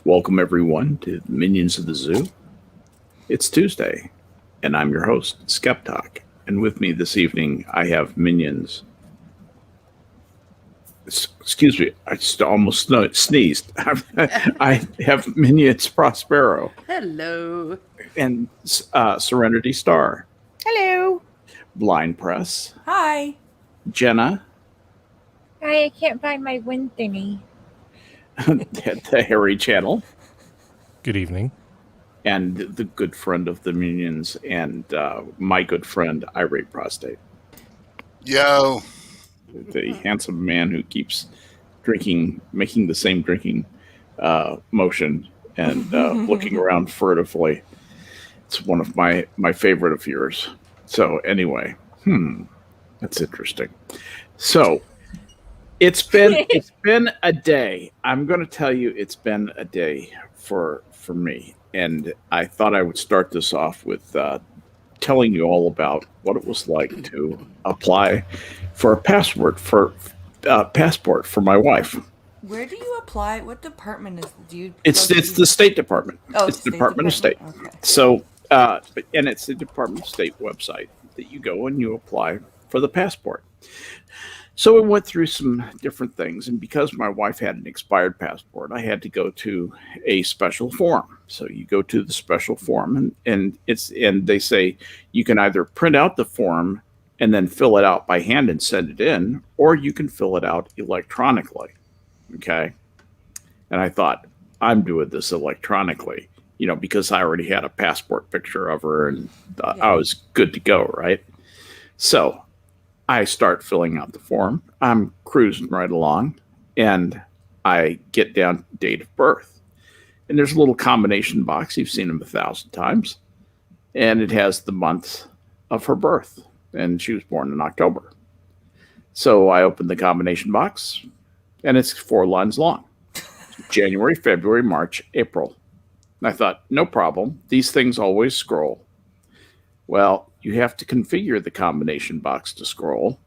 Welcome, everyone, to the Minions of the Zoo. It's Tuesday, and I'm your host, Skep Tock. And with me this evening, I have Minions. Excuse me, I just almost sneezed. I have Minions Prospero. Hello. And Serenity Star. Hello. Blind Press. Hi. Jenna. Hi, I can't find my wind thingy. The Harry Channel. Good evening. And the good friend of the Minions and my good friend, Irate Prostate. Yo. The handsome man who keeps drinking, making the same drinking motion and looking around furtively. It's one of my favorite of yours. So anyway, that's interesting. So it's been a day. I'm going to tell you, it's been a day for me, and I thought I would start this off with telling you all about what it was like to apply for a passport for my wife. Where do you apply? What department do you? It's the State Department. Oh, it's the Department of State. Okay. So, and it's the Department of State website that you go and you apply for the passport. So we went through some different things, and because my wife had an expired passport, I had to go to a special form. So you go to the special form, and they say you can either print out the form and then fill it out by hand and send it in, or you can fill it out electronically. Okay. And I thought, I'm doing this electronically, because I already had a passport picture of her and I was good to go, right? So I start filling out the form. I'm cruising right along, and I get down date of birth. And there's a little combination box. You've seen them 1,000 times. And it has the month of her birth. And she was born in October. So I opened the combination box, and it's 4 lines long. January, February, March, April. And I thought, no problem. These things always scroll. Well, you have to configure the combination box to scroll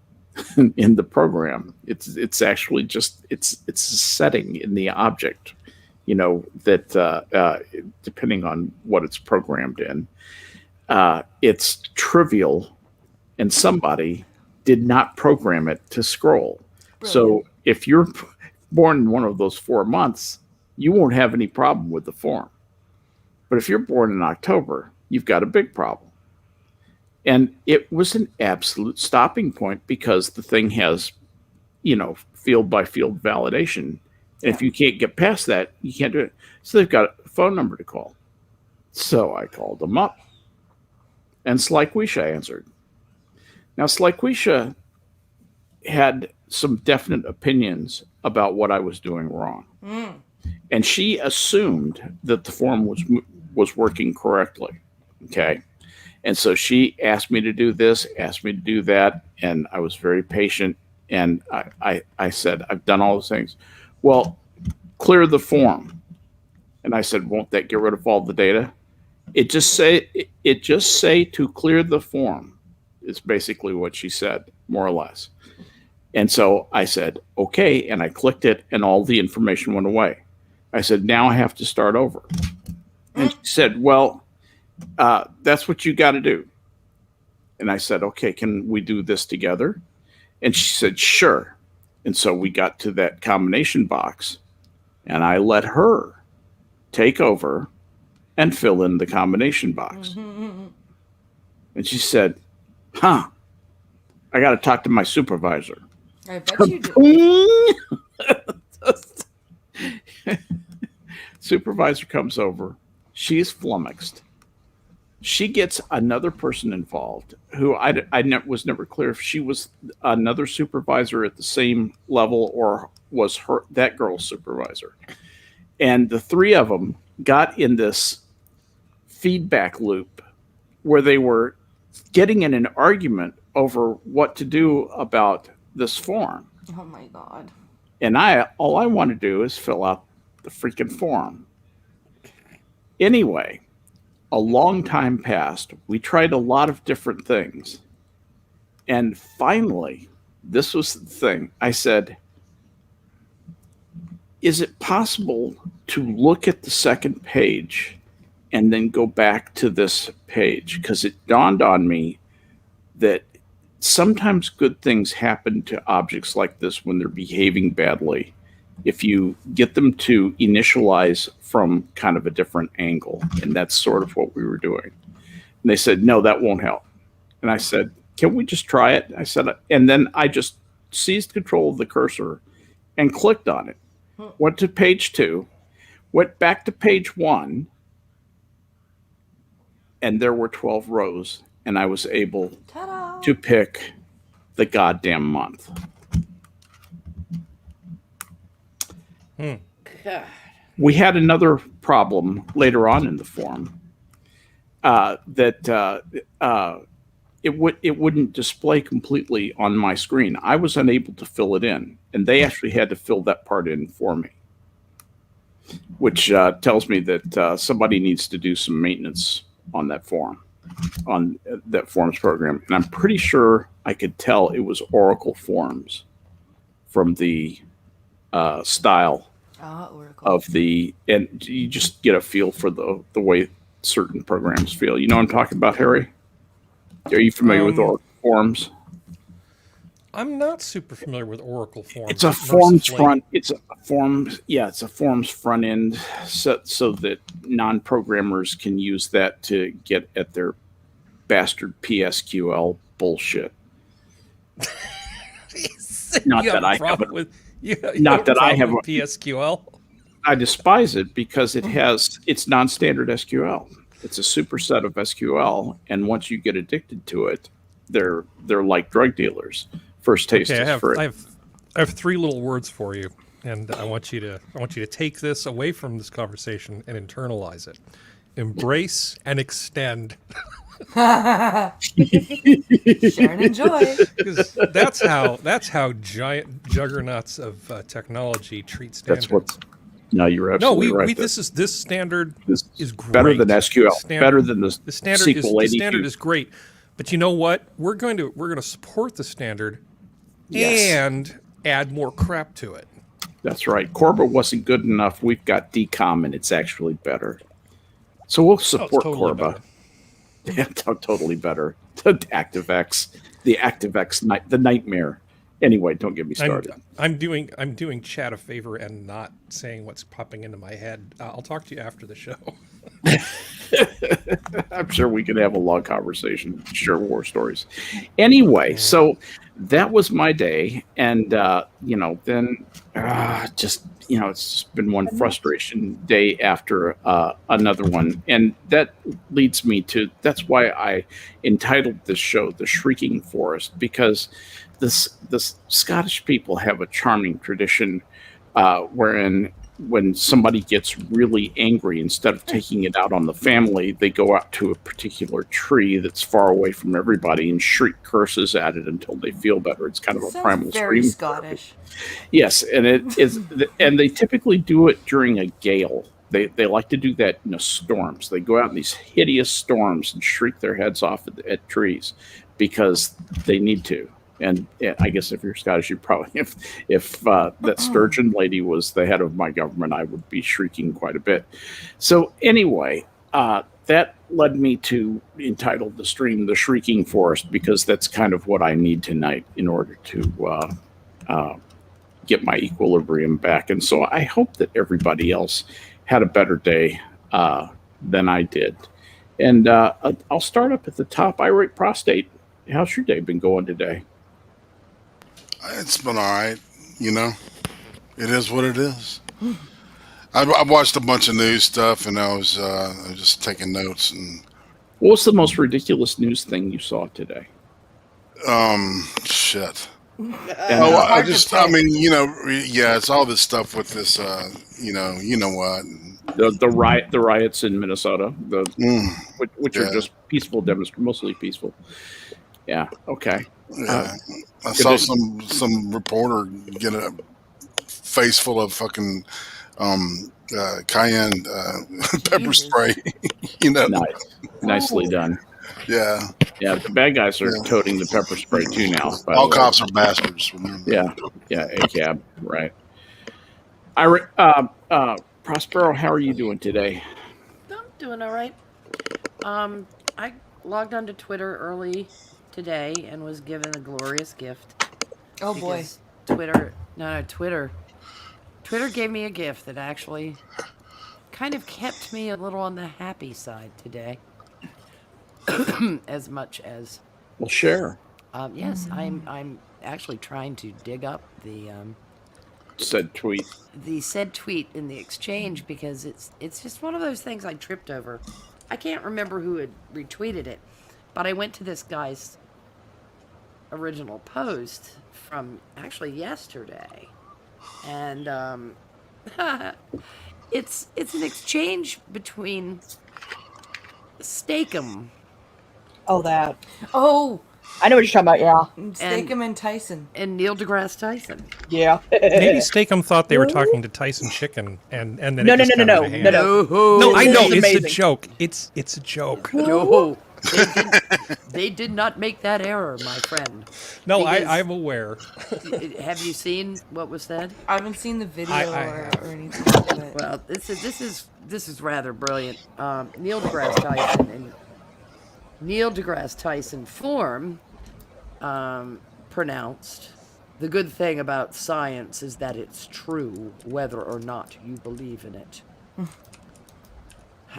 in the program. It's actually just it's a setting in the object, that depending on what it's programmed in, it's trivial, and somebody did not program it to scroll. Brilliant. So if you're born in one of those 4 months, you won't have any problem with the form. But if you're born in October, you've got a big problem. And it was an absolute stopping point because the thing has, field by field validation. And if you can't get past that, you can't do it. So they've got a phone number to call. So I called them up. And Slyquisha answered. Now, Slyquisha had some definite opinions about what I was doing wrong. And she assumed that the form was working correctly. Okay. And so she asked me to do this, asked me to do that, and I was very patient. And I said, I've done all those things. Well, clear the form. And I said, won't that get rid of all the data? It just say to clear the form is basically what she said, more or less. And so I said, okay, and I clicked it, and all the information went away. I said, now I have to start over. And she said, well, that's what you got to do. And I said, okay, can we do this together? And she said, sure. And so we got to that combination box, and I let her take over and fill in the combination box. And she said, I got to talk to my supervisor. I bet you do. Supervisor comes over. She's flummoxed. She gets another person involved who was never clear if she was another supervisor at the same level or was that girl's supervisor. And the three of them got in this feedback loop where they were getting in an argument over what to do about this form. Oh my God. And all I want to do is fill out the freaking form. Anyway, a long time passed. We tried a lot of different things. And finally, this was the thing. I said, is it possible to look at the second page and then go back to this page, because it dawned on me that sometimes good things happen to objects like this when they're behaving badly if you get them to initialize from kind of a different angle. And that's sort of what we were doing. And they said, no, that won't help. And I said, can we just try it? I said, and then I just seized control of the cursor and clicked on it. Went to page 2, went back to page 1, and there were 12 rows, and I was able Ta-da! to pick the goddamn month. God. We had another problem later on in the form that it wouldn't display completely on my screen. I was unable to fill it in, and they actually had to fill that part in for me, which tells me that somebody needs to do some maintenance on that form, on that forms program. And I'm pretty sure I could tell it was Oracle Forms from the style Oracle. of the, and you just get a feel for the way certain programs feel. You know what I'm talking about, Harry? Are you familiar with Oracle Forms? I'm not super familiar with Oracle Forms. It's a forms front. It's a forms. Yeah, it's a forms front end, so that non-programmers can use that to get at their bastard PSQL bullshit. Not that I have not that I have PSQL. I despise it because it's non-standard SQL. It's a superset of SQL, and once you get addicted to it, they're like drug dealers. First taste is free. I have 3 little words for you, and I want you to take this away from this conversation and internalize it. Embrace and extend. Share and enjoy. Because that's how giant juggernauts of technology treat standard. That's what's. No, you're absolutely right. This standard is great. Better than SQL. Better than the standard. The standard is great, but you know what? We're going to support the standard and add more crap to it. That's right. Corba wasn't good enough. We've got DCOM, and it's actually better. So we'll support totally Corba. Yeah, totally better. The ActiveX, the nightmare. Anyway, don't get me started. I'm doing chat a favor and not saying what's popping into my head. I'll talk to you after the show. I'm sure we could have a long conversation, share war stories. Anyway, so that was my day, and then it's just been one frustration day after another one, and that leads me to, that's why I entitled this show "The Shrieking Forest," because the Scottish people have a charming tradition wherein when somebody gets really angry, instead of taking it out on the family, they go out to a particular tree that's far away from everybody and shriek curses at it until they feel better. It's kind of a primal very scream. Scottish. Yes, and it is, and they typically do it during a gale. They like to do that in the storms. They go out in these hideous storms and shriek their heads off at trees because they need to. And I guess if you're Scottish, you probably, if that Sturgeon lady was the head of my government, I would be shrieking quite a bit. So anyway, that led me to entitle the stream "The Shrieking Forest," because that's kind of what I need tonight in order to get my equilibrium back. And so I hope that everybody else had a better day than I did. And I'll start up at the top. Irate Prostate, how's your day been going today? It's been all right. It is what it is. I watched a bunch of news stuff, and I was just taking notes. And what was the most ridiculous news thing you saw today? Shit. And, it's all this stuff with this. You know what? The riots in Minnesota, which are just peaceful mostly peaceful. Yeah. Okay. Yeah. I saw some reporter get a face full of fucking cayenne pepper spray. Nicely done. Yeah. Yeah. The bad guys are toting the pepper spray too now. All cops are bastards. Remember? Yeah. ACAB. Right. Prospero, how are you doing today? I'm doing all right. I logged onto Twitter early today and was given a glorious gift. Oh boy. Because Twitter gave me a gift that actually kind of kept me a little on the happy side today. As much as Well, share. yes, I'm actually trying to dig up Said tweet. the said tweet in the exchange because it's just one of those things I tripped over. I can't remember who had retweeted it, but I went to this guy's original post from actually yesterday, and it's an exchange between Steakum Oh, that. Oh, I know what you're talking about. Steakum and Tyson. and Neil deGrasse Tyson. Yeah. Maybe Steakum thought they were talking to Tyson Chicken, and then No, it just got out of hand. No, I know This is it's a amazing. joke. It's a joke. No, they did not make that error, my friend. No, Because- I'm aware. Have you seen what was said? I haven't seen the video I or have. anything. But Well, this is rather brilliant. Neil deGrasse Tyson in Neil deGrasse Tyson form pronounced, "The good thing about science is that it's true, whether or not you believe in it."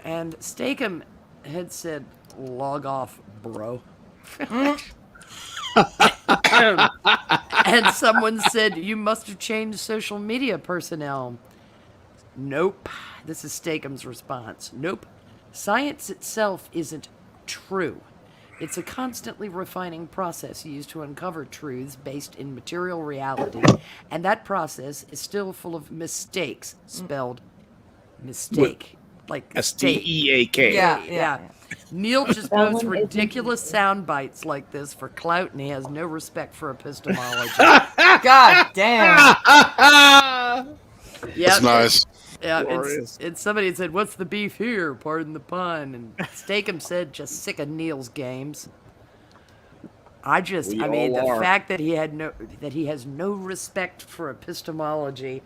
And Steakum had said, "Log off, bro." And someone said, "You must have changed social media personnel." Nope. This is Steakum's response. Nope. Science itself isn't true. It's a constantly refining process used to uncover truths based in material reality, and that process is still full of mistakes, spelled mistake, like steak. STEAK. Yeah. Neil just posts ridiculous sound bites like this for clout, and he has no respect for epistemology. God damn. Yeah, That's nice. Yeah, Glorious. it's somebody had said, "What's the beef here?" Pardon the pun. And Steakum said, "Just sick of Neil's games." I We mean, the all are. fact that he has no respect for epistemology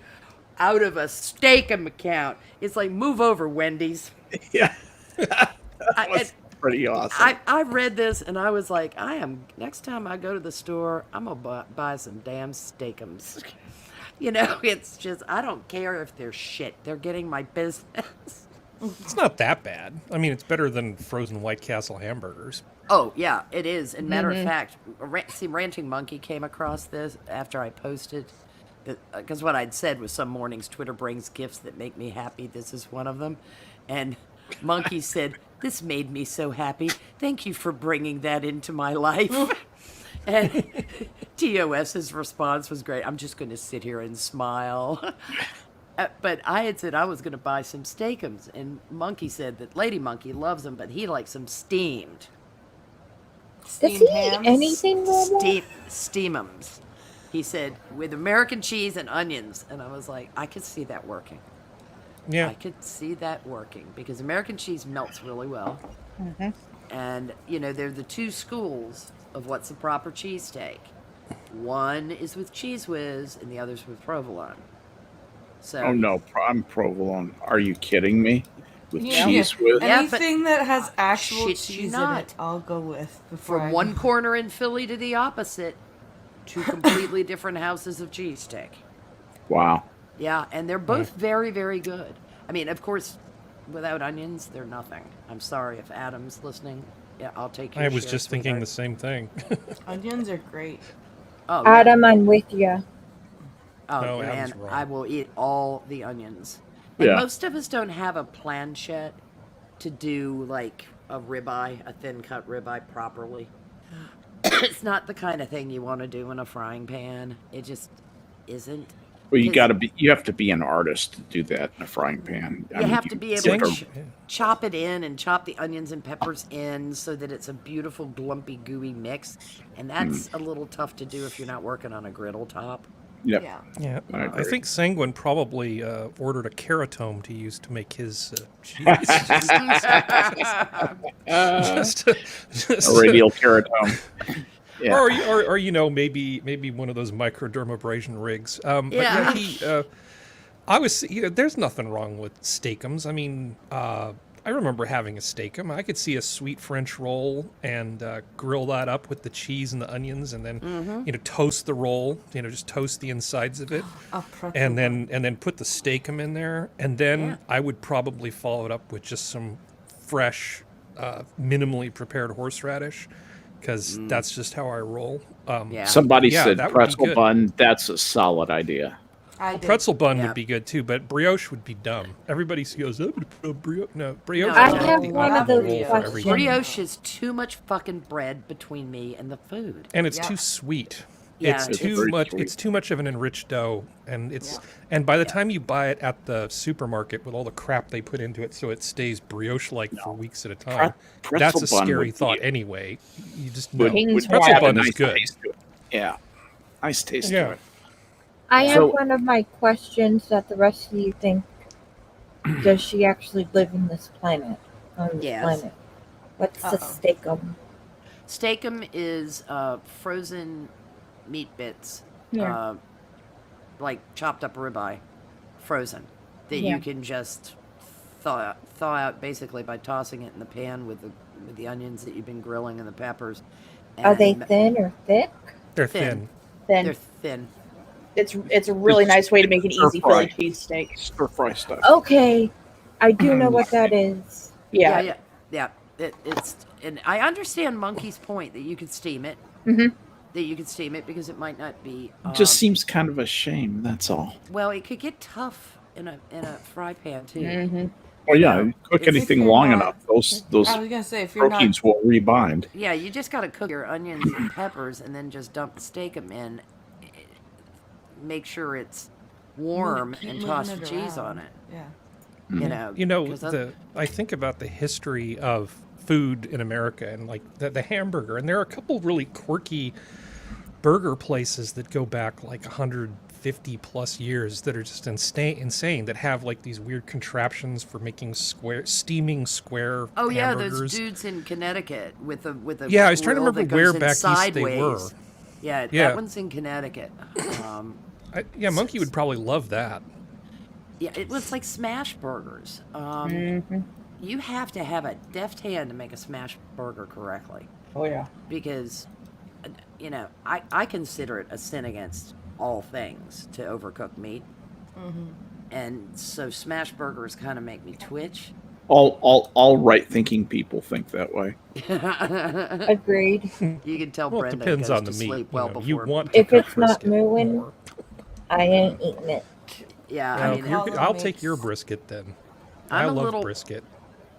out of a Steakum account. It's like, move over, Wendy's. Yeah. I, That's pretty awesome. I read this and I was like, next time I go to the store, I'm gonna buy some damn Steakums. You know, it's just, I don't care if they're shit. They're getting my business. It's not that bad. I mean, it's better than frozen White Castle hamburgers. Oh, yeah, it is. And matter of fact, Ranting Monkey came across this after I posted. Because what I'd said was, some mornings Twitter brings gifts that make me happy. This is one of them. And Monkey said, "This made me so happy. Thank you for bringing that into my life." And TUS's response was great. "I'm just going to sit here and smile." But I had said I was going to buy some Steakums. And Monkey said that Lady Monkey loves them, but he likes them steamed. Does Steamed he eat hams. anything normal? Steam-ums. He said, with American cheese and onions. And I was like, I could see that working. Yeah. I could see that working because American cheese melts really well. And, you know, they're the two schools of what's the proper cheesesteak. One is with Cheese Whiz and the other's with provolone. So, Oh no, I'm provolone. Are you kidding me? With Yeah. cheese with Yeah, but- Anything that has actual shit you cheese in not. it, I'll go with. Before from I- one corner in Philly to the opposite, two completely different houses of cheesesteak. Wow. Yeah, and they're both very, very good. I mean, of course, without onions, they're nothing. I'm sorry if Adam's listening. Yeah, I'll take your I was share, just thinking the sweetheart. same thing. Onions are great. Oh, yeah. Adam, I'm with you. Oh, No, man, Adam's wrong. I will eat all the onions. And Yeah. most of us don't have a planchette to do, like, a ribeye, a thin-cut ribeye properly. It's not the kind of thing you want to do in a frying pan. It just isn't. Well, you Because- you have to be an artist to do that in a frying pan. You have to be able to sort of- chop it in and chop the onions and peppers in so that it's a beautiful, glumpy, gooey mix. And that's a little tough to do if you're not working on a griddle top. Yep. Yeah. Yeah, I I agree. think Sanguine probably ordered a keratome to use to make his cheese. just, A radial keratome. Yeah. or you know, maybe one of those microdermabrasion rigs. But Yeah. yeah, There's nothing wrong with steakums. I mean, I remember having a steakum. I could see a sweet French roll and grill that up with the cheese and the onions, and then toast the roll. Just toast the insides of it, A pretzel and bun. then put the steakum in there, and then I would probably follow it up with just some fresh, minimally prepared horseradish, because that's just how I roll. Somebody Yeah, said that would be pretzel good. bun. That's a solid idea. I did. Pretzel bun Yeah. would be good too, but brioche would be dumb. Everybody goes, oh, brioche. No, brioche. I is have the one of optimal those roll for questions. everything. Brioche is too much fucking bread between me and the food. And it's Yeah. too sweet. Yeah, It's it's too very much. sweet. It's too much of an enriched dough, and and by the time you buy it at the supermarket with all the crap they put into it, so it stays brioche-like for weeks at a time. Pretzel That's a bun scary would thought be- anyway. You just Would- know. King's Pretzel Wild. bun Nice is good. taste to it. Yeah, nice taste Yeah. to it. I have So- one of my questions that the rest of you think. Does she actually live in this planet? On this Yes. planet? What's the steakum? Steakum is frozen meat bits, Yeah. like chopped up ribeye, frozen, that Yeah. you can just thaw out basically by tossing it in the pan with the onions that you've been grilling and the peppers. Are they And thin or thick? They're Thin. thin. They're thin. It's a really nice way to make an easy Stir-fry. Philly cheesesteak. Stir fry stuff. Okay, I do know what that is. Yeah. It's and I understand Monkey's point that you could steam it. Mhm. That you could steam it because it might not be. Just seems kind of a shame. That's all. Well, it could get tough in a fry pan too. Mm-hmm. Well, yeah, you cook If anything you're long not- enough, those I was gonna say if you're proteins will rebind. Yeah, you just got to cook your onions and peppers and then just dump the steakum in. Make sure it's warm keep and moving toss it the cheese around. on it. Yeah. You know. 'cause I think about the history of food in America and like the hamburger, and there are a couple really quirky burger places that go back like 150 plus years that are just insane, that have like these weird contraptions for making steaming square Oh yeah, hamburgers. those dudes in Connecticut with a Yeah, I was trying to grill remember that where goes in back east they were. sideways. Yeah, Yeah. that one's in Connecticut. Monkey would probably love that. Yeah, it was like smash burgers. You have to have a deft hand to make a smash burger correctly Oh yeah. because, I consider it a sin against all things to overcook meat. And so smash burgers kind of make me twitch. All right-thinking people think that way. Agreed. You can tell Well, it Brenda depends goes on to the meat. sleep You well know, before. you want to If cook it's not brisket mooing, more. I ain't eating it. Yeah, Well, I mean, all I'll it take makes- your brisket then. I'm I a love little- brisket.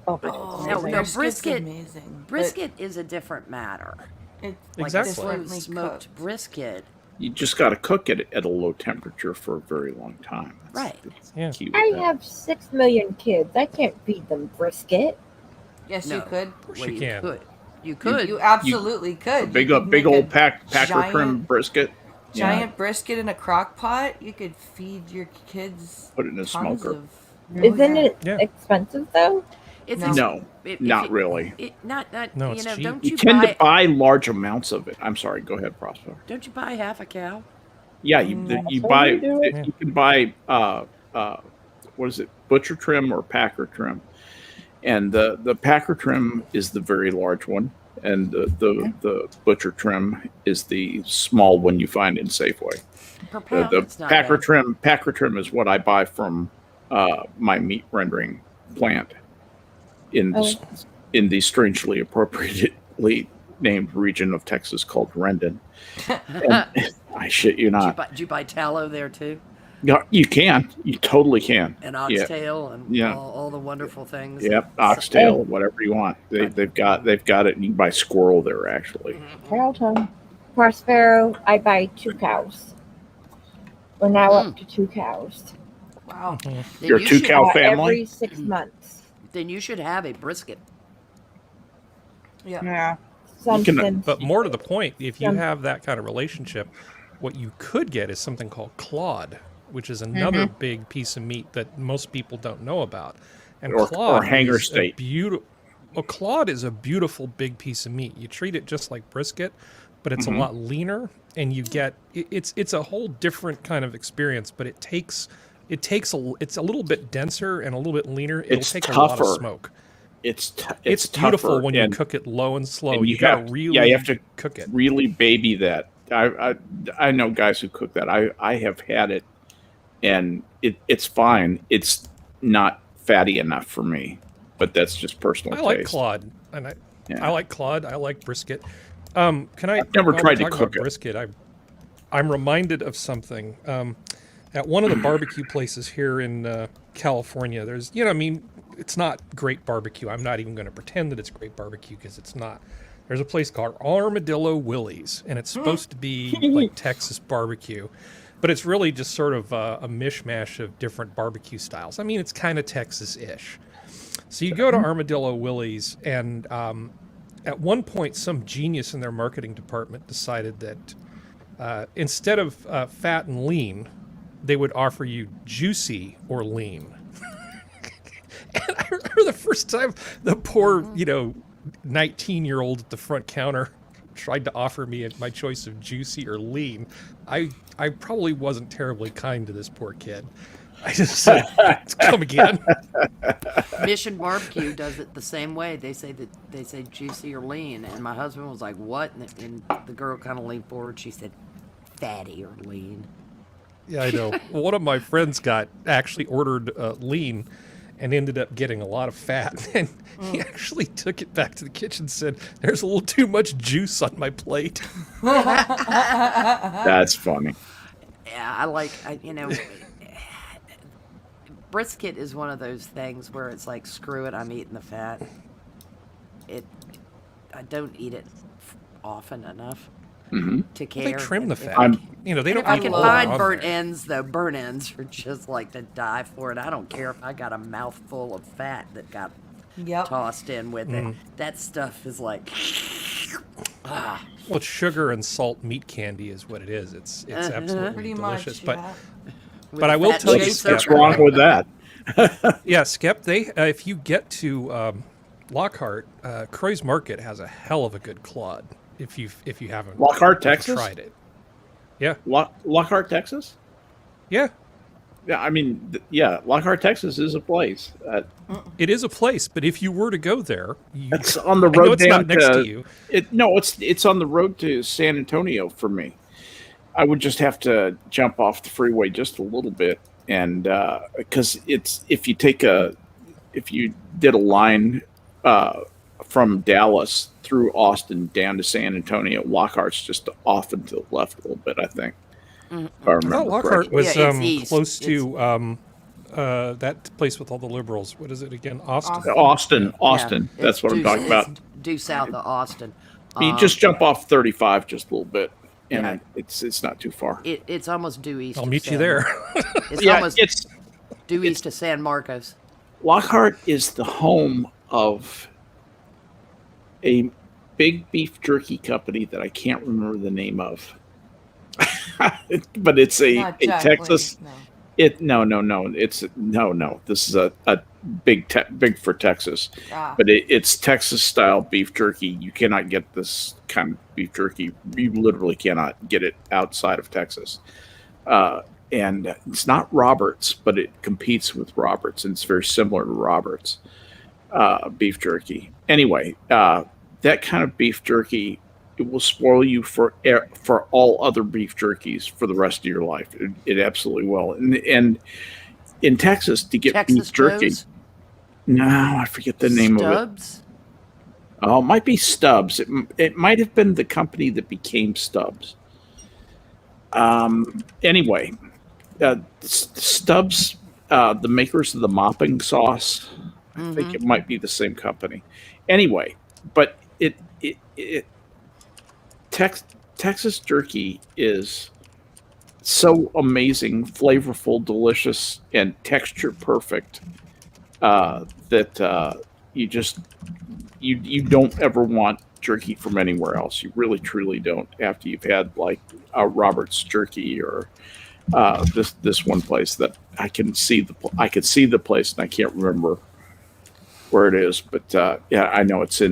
Oh, Oh, No, brisket's brisket- amazing. but brisket is a different matter. It's Exactly. Slow differently smoked cooked. brisket. You just got to cook it at a low temperature for a very long time. Right. That's Yeah. key with I that. have 6 million kids. I can't feed them brisket. Yes, No. you could. Of course Well, you can. You could. You absolutely could. A You big could big make a old packer giant- trim brisket. giant brisket in a crock pot. You could feed your kids. Put it in a tons smoker. of. Isn't yeah. it Yeah. expensive though? It's No. Not really. Not No, it's cheap. don't You you tend buy to buy large amounts of it. I'm sorry. Go ahead, Prospero. don't you buy half a cow? Yeah, you That's buy. what we do. You can buy. What is it? Butcher trim or packer trim? And the packer trim is the very large one, and the butcher trim is the small one you find in Safeway. Per pound, The it's not packer bad. trim is what I buy from my meat rendering plant in the strangely appropriately named region of Texas called Rendon. And I shit you not. Did you buy tallow there too? Yeah, you can. You totally can. And Yeah. oxtail and Yeah. all the wonderful things. Yep, oxtail, whatever you want. They've got it, and you can buy squirrel there actually. Cow tongue. Prospero, I buy 2 cows. We're now up to 2 cows. Wow. Then You're a you 2 should- cow family. Every 6 months. Then you should have a brisket. Yeah. Yeah. You can- Something. But more to the point, if you Some- have that kind of relationship, what you could get is something called clod, which is another big piece of meat that most people don't know about. And Or clod hanger is steak. a clod is a beautiful big piece of meat. You treat it just like brisket, but it's a lot leaner, and you get it's a whole different kind of experience. But it takes it's a little bit denser and a little bit leaner. It'll It's take a lot of tougher. smoke. It's It's beautiful tougher, when you and cook it low and slow. and You you gotta have- really yeah, you have to cook it. really baby that. I know guys who cook that. I have had it, and it's fine. It's not fatty enough for me, but that's just personal I like taste. cod, and Yeah. I like cod. I like brisket. Can I? I've never while we're tried to talking cook about it. brisket. I'm reminded of something. At one of the barbecue places here in California, there's, it's not great barbecue. I'm not even going to pretend that it's great barbecue because it's not. There's a place called Armadillo Willie's, and it's supposed to be like Texas barbecue, but it's really just sort of a mishmash of different barbecue styles. I mean, it's kind of Texas-ish. So you go to Armadillo Willie's, and at one point, some genius in their marketing department decided that instead of fat and lean, they would offer you juicy or lean. And I remember the first time the poor, 19-year-old at the front counter tried to offer me my choice of juicy or lean. I probably wasn't terribly kind to this poor kid. I just said, come again. Mission Barbecue does it the same way. They say juicy or lean, and my husband was like, "What?" And the girl kind of leaned forward. She said, "Fatty or lean." Yeah, I know. One of my friends actually ordered lean and ended up getting a lot of fat. And he actually took it back to the kitchen and said, "There's a little too much juice on my plate." That's funny. Yeah, brisket is one of those things where it's like, screw it, I'm eating the fat. I don't eat it often enough to care. They trim the If- fat. They don't. If I put can a lot find on burnt there. ends, though, burnt ends are just like to die for it. I don't care if I got a mouthful of fat that got Yep. tossed in with it. That stuff is like, Well, it's sugar and salt meat candy is what it is. It's absolutely Pretty delicious. much. But Yeah. with But I will fat tell you, chase Skep, What's wrong with that? yeah, Skep. If you get to Lockhart, Croy's Market has a hell of a good clod. If you haven't Lockhart, Texas? tried it. Yeah, Lockhart, Texas? yeah. Yeah, I mean, Lockhart, Texas is a place. It is a place, but if you were to go there, It's on the I know road it's down not next to you. It's on the road to San Antonio for me. I would just have to jump off the freeway just a little bit, and because if you did a line from Dallas through Austin down to San Antonio, Lockhart's just off and to the left a little bit, I think. If I I thought remember Lockhart correctly. was Yeah, it's east. close to that place with all the liberals. What is it again? Austin. Austin. Yeah, That's it's what I'm due- talking about. it's due south of Austin. You just jump off 35 just a little bit, and Yeah. it's not too far. It's almost due east. I'll of meet you San- there. It's Yeah, almost due east of San Marcos. Lockhart is the home of a big beef jerky company that I can't remember the name of. But it's a Not Jack Texas. Link, No. No. This is a big for Texas, Ah. but it's Texas style beef jerky. You cannot get this kind of beef jerky. You literally cannot get it outside of Texas. And it's not Roberts, but it competes with Roberts, and it's very similar to Roberts beef jerky. Anyway, that kind of beef jerky, it will spoil you for all other beef jerkies for the rest of your life. It absolutely will. And in Texas, to get Texas beef jerky, Joe's? no, I forget the name of it. Stubbs? Oh, it might be Stubbs. It might have been the company that became Stubbs. Anyway, Stubbs, the makers of the mopping sauce, I think it might be the same company. Anyway, but Texas jerky is so amazing, flavorful, delicious, and texture perfect that you don't ever want jerky from anywhere else. You really truly don't. After you've had like a Robert's jerky or this one place that I could see the place and I can't remember where it is, but yeah, I know it's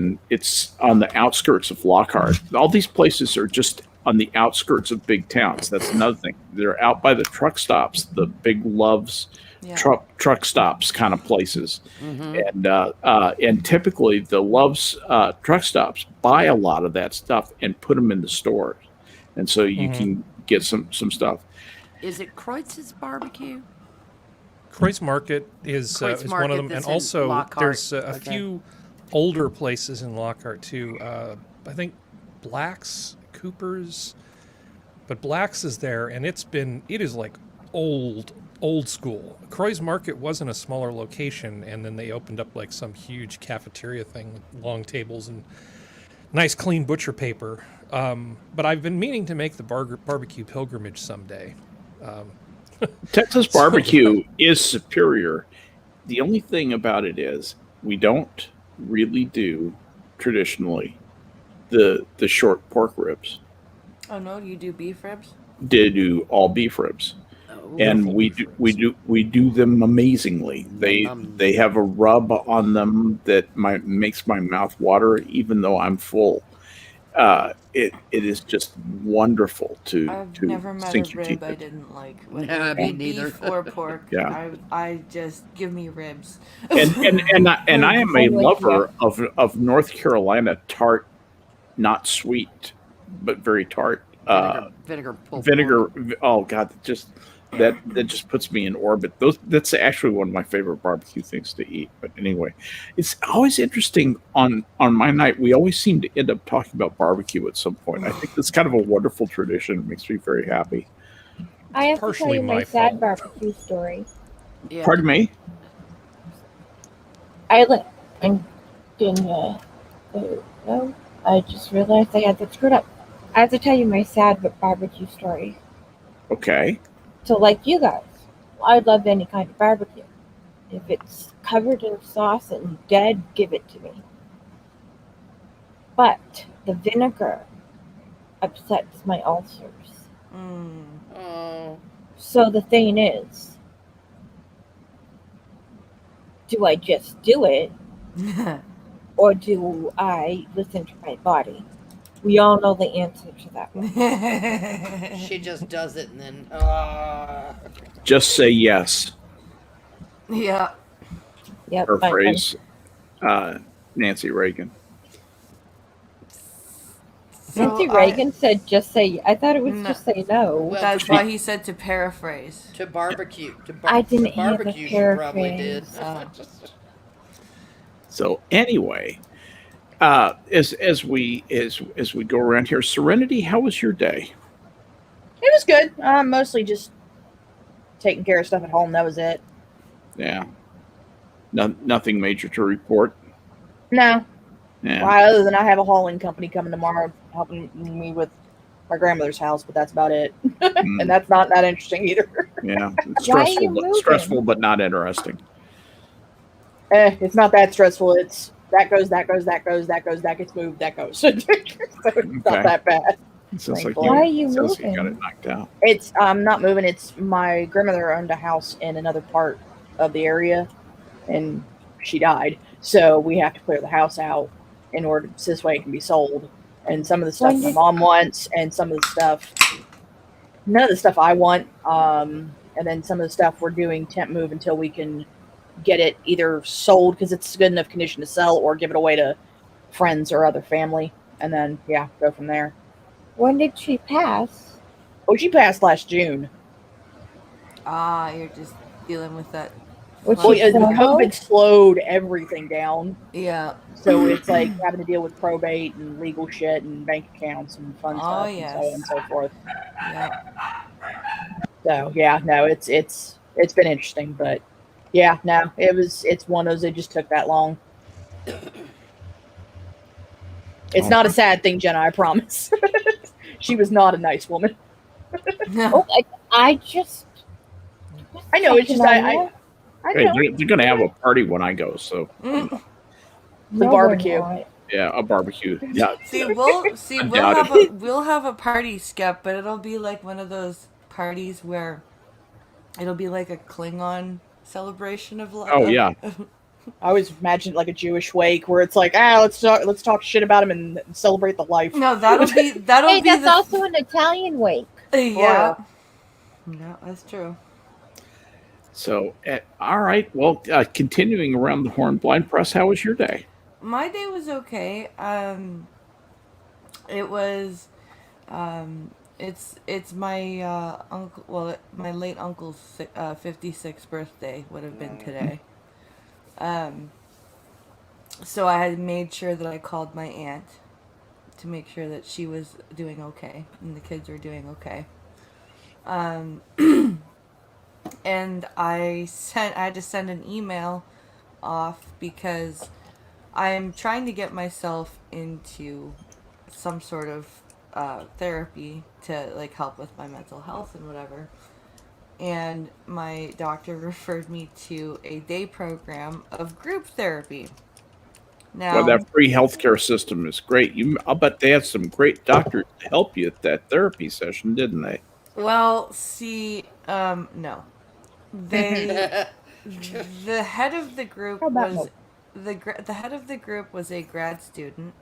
on the outskirts of Lockhart. All these places are just on the outskirts of big towns. That's another thing. They're out by the truck stops, the big Love's Yeah. truck stops kind of places, and typically the Love's truck stops buy a lot of that stuff and put them in the stores, and so you can get some stuff. Is it Kreutz's barbecue? Kreuz Market is Kreuz one Market of them, that's and in also Lockhart. there's a Okay. few older places in Lockhart too. I think Black's, Cooper's, but Black's is there, and it is like old school. Kreuz Market wasn't a smaller location, and then they opened up like some huge cafeteria thing with long tables and nice clean butcher paper. But I've been meaning to make the barbecue pilgrimage someday. Texas barbecue is superior. The only thing about it is we don't really do traditionally the short pork ribs. Oh no, you do beef ribs? They do all beef ribs, and we do them amazingly. They have a rub on them that makes my mouth water, even though I'm full. It is just wonderful to I've never met sink a your teeth rib I into. didn't like. Me Whether it be neither. beef or pork. Yeah. I just give me ribs. And I am a I'm with lover of North Carolina tart, not sweet, but very tart. Vinegar pulled Vinegar. pork. Oh God, that just puts me in orbit. That's actually one of my favorite barbecue things to eat. But anyway, it's always interesting on my night. We always seem to end up talking about barbecue at some point. I think that's kind of a wonderful tradition. It makes me very happy. I have to tell partially you my my sad fault. barbecue story. Yeah. Pardon me. I'm didn't no, I just realized I had that screwed up. I have to tell you my sad barbecue story. Okay. So, like you guys, I love any kind of barbecue. If it's covered in sauce and dead, give it to me. But the vinegar upsets my ulcers. Mm. Oh. So the thing is, do I just do it, or do I listen to my body? We all know the answer to that one. She just does it and then. Just say yes. Yeah. Yep. Her phrase, Nancy Reagan. Nancy So Reagan said, "Just say." I thought it was No. just say no. Well, That's why he said to paraphrase. To barbecue. I didn't to hear the barbecue, she probably did. paraphrase. So anyway, as we go around here, Serenity, how was your day? It was good. Mostly just taking care of stuff at home. That was it. Yeah. Nothing major to report. No. Yeah. Well, other than I have a hauling company coming tomorrow helping me with my grandmother's house, but that's about it. Mm, And that's not that interesting either. yeah. Why are you moving? Stressful, but not interesting. It's not that stressful. It's that goes, that gets moved, that goes. So it's Okay. not that bad. Sounds like Why are you sounds like moving? got it knocked out. It's not moving. It's my grandmother owned a house in another part of the area, and she died. So we have to clear the house out in order so this way it can be sold. And some of the stuff When my did- mom wants, and some of the stuff, none of the stuff I want. And then some of the stuff we're doing temp move until we can get it either sold because it's good enough condition to sell, or give it away to friends or other family, and then go from there. When did she pass? Oh, she passed last June. You're just dealing with that. Was Well, she the solo? COVID slowed everything down. Yeah. So it's like having to deal with probate and legal shit and bank accounts and fun Oh, stuff yes. and so on and so forth. Yeah. So no, it's been interesting, but it's one of those that just took that long. It's not a sad thing, Jenna, I promise. She was not a nice woman. Oh, I just. I know, it's just I Hey, know. they're going to have a party when I go. So Mm. The No, barbecue. we're not. yeah, a barbecue. Yeah. We'll have a party, Skep, but it'll be like one of those parties where it'll be like a Klingon celebration of life. Oh, yeah. I always imagine like a Jewish wake where it's like, let's talk shit about him and celebrate the life. No, that'll be Hey, the that's also an Italian wake. yeah. Yeah, that's true. So, all right. Well, continuing around the horn, Blind Press, how was your day? My day was okay. It was it's my uncle, my late uncle's 56th birthday would have been today. So I had made sure that I called my aunt to make sure that she was doing okay and the kids were doing okay. And I had to send an email off because I'm trying to get myself into some sort of therapy to like help with my mental health and whatever. And my doctor referred me to a day program of group therapy. Now, Well, that free healthcare system is great. I'll bet they had some great doctors to help you at that therapy session, didn't they? well, see, no. They the head of the group How about was the head of the group was a grad student.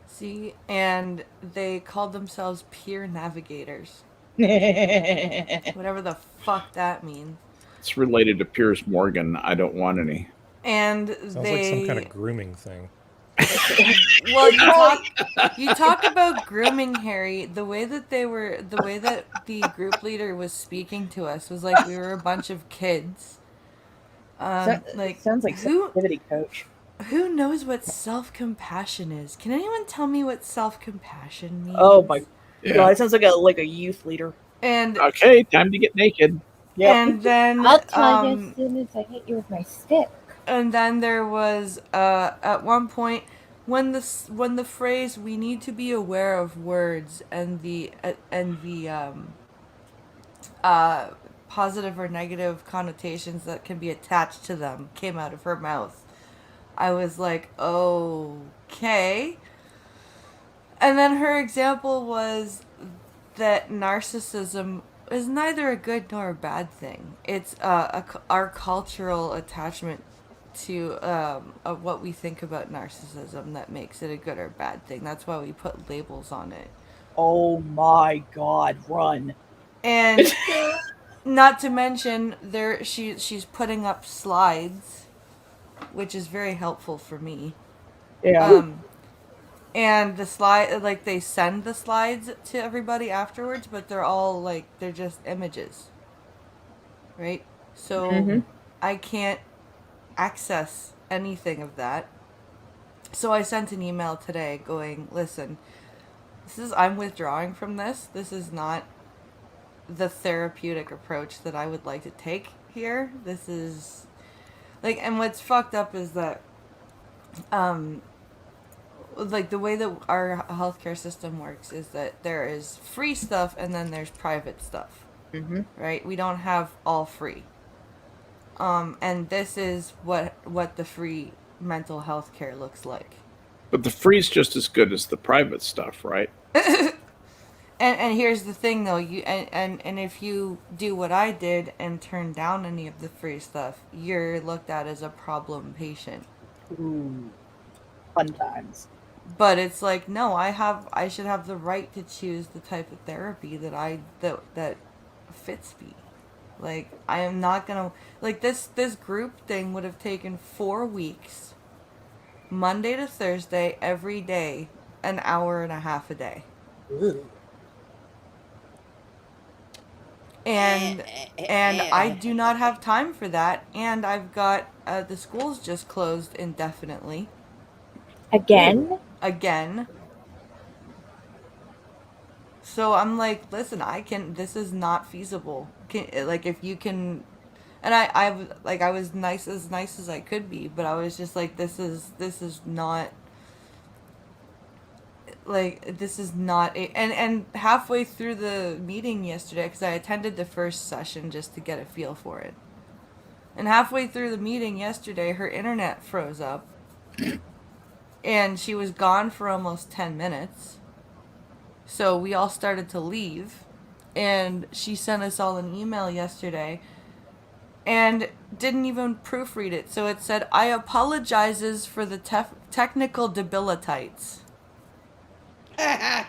See, and they called themselves peer navigators. Whatever the fuck that means. It's related to Piers Morgan. I don't want any. And Sounds they like some kind of grooming thing. well, you talk about grooming, Harry. The way that the group leader was speaking to us was like we were a bunch of kids. Like sounds like sensitivity coach. who knows what self-compassion is? Can anyone tell me what self-compassion means? Oh my Yeah. god, it sounds like a youth leader. And Okay, time to get naked. Yep. and then I'll tell you as soon as I hit you with my stick. and then there was at one point when the phrase "we need to be aware of words" and the positive or negative connotations that can be attached to them came out of her mouth, I was like, okay. And then her example was that narcissism is neither a good nor a bad thing. It's our cultural attachment to of what we think about narcissism that makes it a good or bad thing. That's why we put labels on it. Oh my god, run. And not to mention she's putting up slides, which is very helpful for me. Yeah. And the slide, like they send the slides to everybody afterwards, but they're just images, right? So I can't access anything of that. So I sent an email today going, listen, I'm withdrawing from this. This is not the therapeutic approach that I would like to take here. This is like, and what's fucked up is that, like the way that our healthcare system works is that there is free stuff and then there's private stuff, right? We don't have all free. And this is what the free mental health care looks like. But the free's just as good as the private stuff, right? And here's the thing though, and if you do what I did and turn down any of the free stuff, you're looked at as a problem patient. Ooh. Fun times. But it's like, no, I should have the right to choose the type of therapy that fits me. Like, I am not gonna, like, this group thing would have taken 4 weeks, Monday to Thursday, every day, an hour and a half a day. And I do not have time for that, and I've got, the school's just closed indefinitely. Again? So I'm like, listen, this is not feasible. If you can, and I was nice as I could be, but I was just like, this is not, and halfway through the meeting yesterday, because I attended the first session just to get a feel for it, and halfway through the meeting yesterday, her internet froze up, and she was gone for almost 10 minutes. So we all started to leave, and she sent us all an email yesterday, and didn't even proofread it. So it said, "I apologizes for the technical debilitites." I'm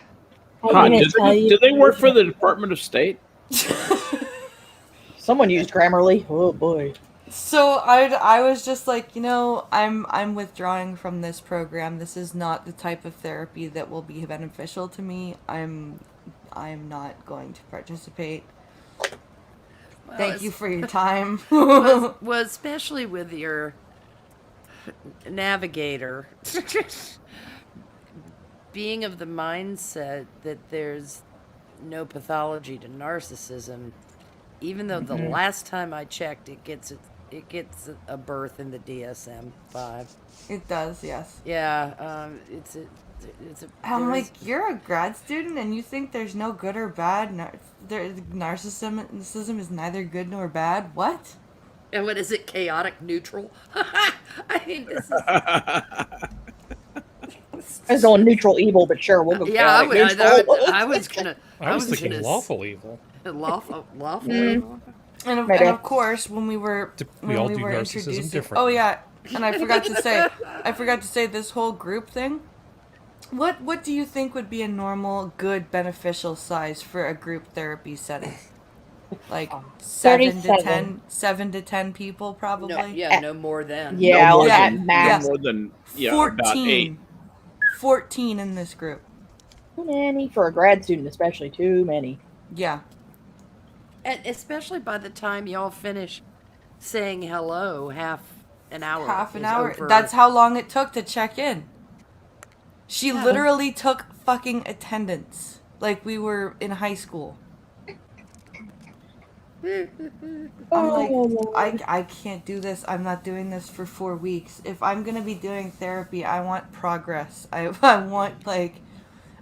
Huh, gonna did, tell they, you- did they work for the Department of State? Someone used Grammarly. Oh boy. So I was just like, I'm withdrawing from this program. This is not the type of therapy that will be beneficial to me. I'm not going to participate. Thank you for your time. Well, especially with your navigator being of the mindset that there's no pathology to narcissism, even though the last time I checked, it gets a berth in the DSM-5. It does, yes. Yeah, it's a. I'm like, you're a grad student and you think there's no good or bad? Narcissism is neither good nor bad? What? And what is it? Chaotic neutral? I mean, this is. I was going neutral evil, but sure, we'll go. Yeah, neutral. I was gonna. I was thinking lawful evil. Lawful evil. And Maybe. of course, when we were We all do introducing, narcissism differently. oh yeah, and I forgot to say this whole group thing. What do you think would be a normal, good, beneficial size for a group therapy setting? Like 7 to 10 people, probably. No, yeah, no more than. Yeah, No more at than- max. no more than about 8. 14 in this group. Too many for a grad student, especially. Too many. Yeah. And especially by the time y'all finish saying hello, half an hour. Half an is hour. over. That's how long it took to check in. She literally took fucking attendance. Like we were in high school. I'm like, I can't do this. I'm not doing this for 4 weeks. If I'm going to be doing therapy, I want progress. I want, like,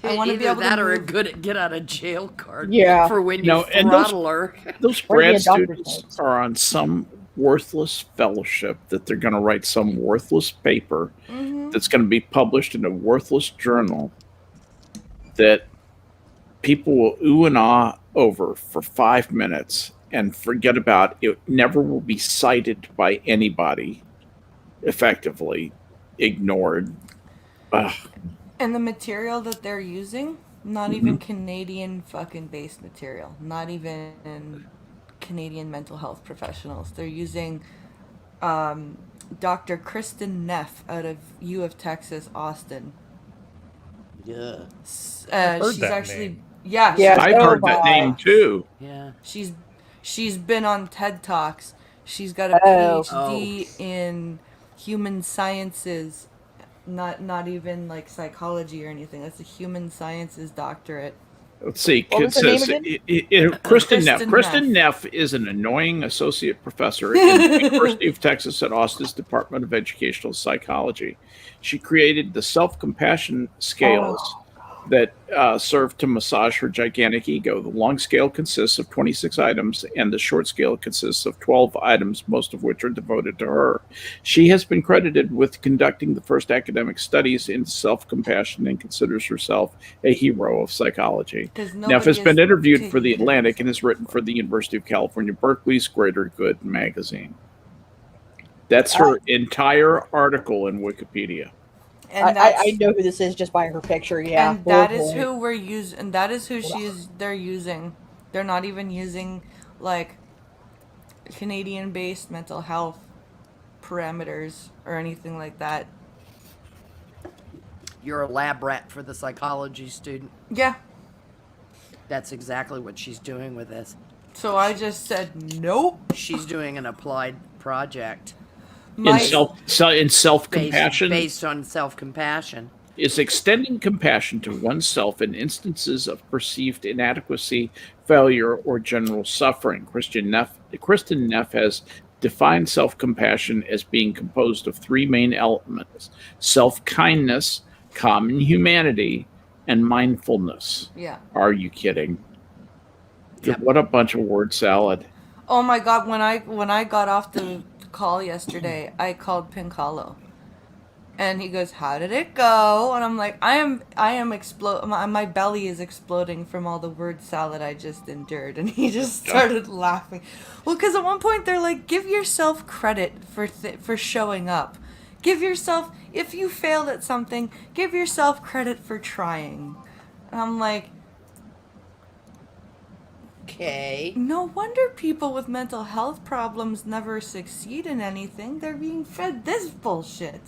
I want to be Either able that to or a move. good get out of jail card. Yeah. For when you No, and those- throttle her. Those Where are grad the doctor's students notes? are on some worthless fellowship that they're going to write some worthless paper that's going to be published in a worthless journal that people will ooh and ah over for 5 minutes and forget about. It never will be cited by anybody, effectively ignored. Ugh. And the material that they're using, not even Canadian fucking based material. Not even Canadian mental health professionals. They're using Dr. Kristin Neff out of U of Texas, Austin. Yeah. heard She's that actually name. Yeah. I've heard that my. name too. Yeah. She's been on TED Talks. She's got a Oh. PhD in human sciences, not even like psychology or anything. That's a human sciences doctorate. Let's see. What It was her name says again? Kristin Neff. Kristin Kristin Neff is an annoying associate professor at the University of Texas at Austin's Department of Educational Psychology. She created the self-compassion scales that serve to massage her gigantic ego. The long scale consists of 26 items, and the short scale consists of 12 items, most of which are devoted to her. She has been credited with conducting the first academic studies in self-compassion and considers herself a hero of psychology. 'Cause Neff nobody has been is interviewed for The taking Atlantic this. and has written for the University of California, Berkeley's Greater Good magazine. That's her entire article in Wikipedia. And I know who this is just by her picture. Yeah. and that is boy. who we're using. And that is who they're using. They're not even using like Canadian-based mental health parameters or anything like that. You're a lab rat for the psychology student. Yeah. That's exactly what she's doing with this. So I just said nope. She's doing an applied project My- In self-compassion based on self-compassion. is extending compassion to oneself in instances of perceived inadequacy, failure, or general suffering. Kristin Neff has defined self-compassion as being composed of 3 main elements: self-kindness, common humanity, and mindfulness. Yeah. Are you kidding? Yep. What a bunch of word salad. Oh my god, when I got off the call yesterday, I called Pincalo. And he goes, "How did it go?" And I'm like, I am my belly is exploding from all the word salad I just endured. And he just started laughing. Well, because at one point they're like, give yourself credit for showing up. Give yourself, if you failed at something, give yourself credit for trying. And I'm like, Okay. no wonder people with mental health problems never succeed in anything. They're being fed this bullshit.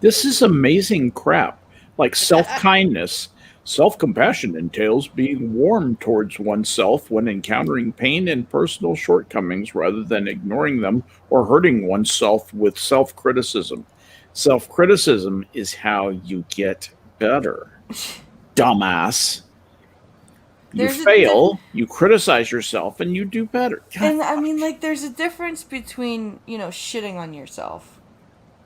This is amazing crap. Like self-kindness. Self-compassion entails being warm towards oneself when encountering pain and personal shortcomings rather than ignoring them or hurting oneself with self-criticism. Self-criticism is how you get better. Dumbass. You fail, you criticize yourself, and you do better. God. And I mean, like, there's a difference between, shitting on yourself,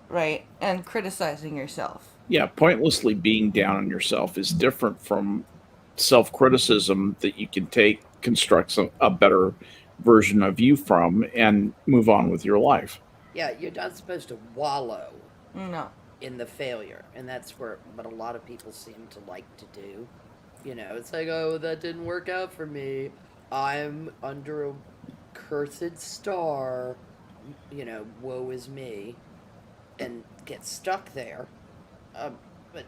right, and criticizing yourself. Yeah, pointlessly being down on yourself is different from self-criticism that you can construct a better version of you from, and move on with your life. Yeah, you're not supposed to wallow No. in the failure, and that's what a lot of people seem to like to do. It's like, oh, that didn't work out for me. I'm under a cursed star. Woe is me. And get stuck there. But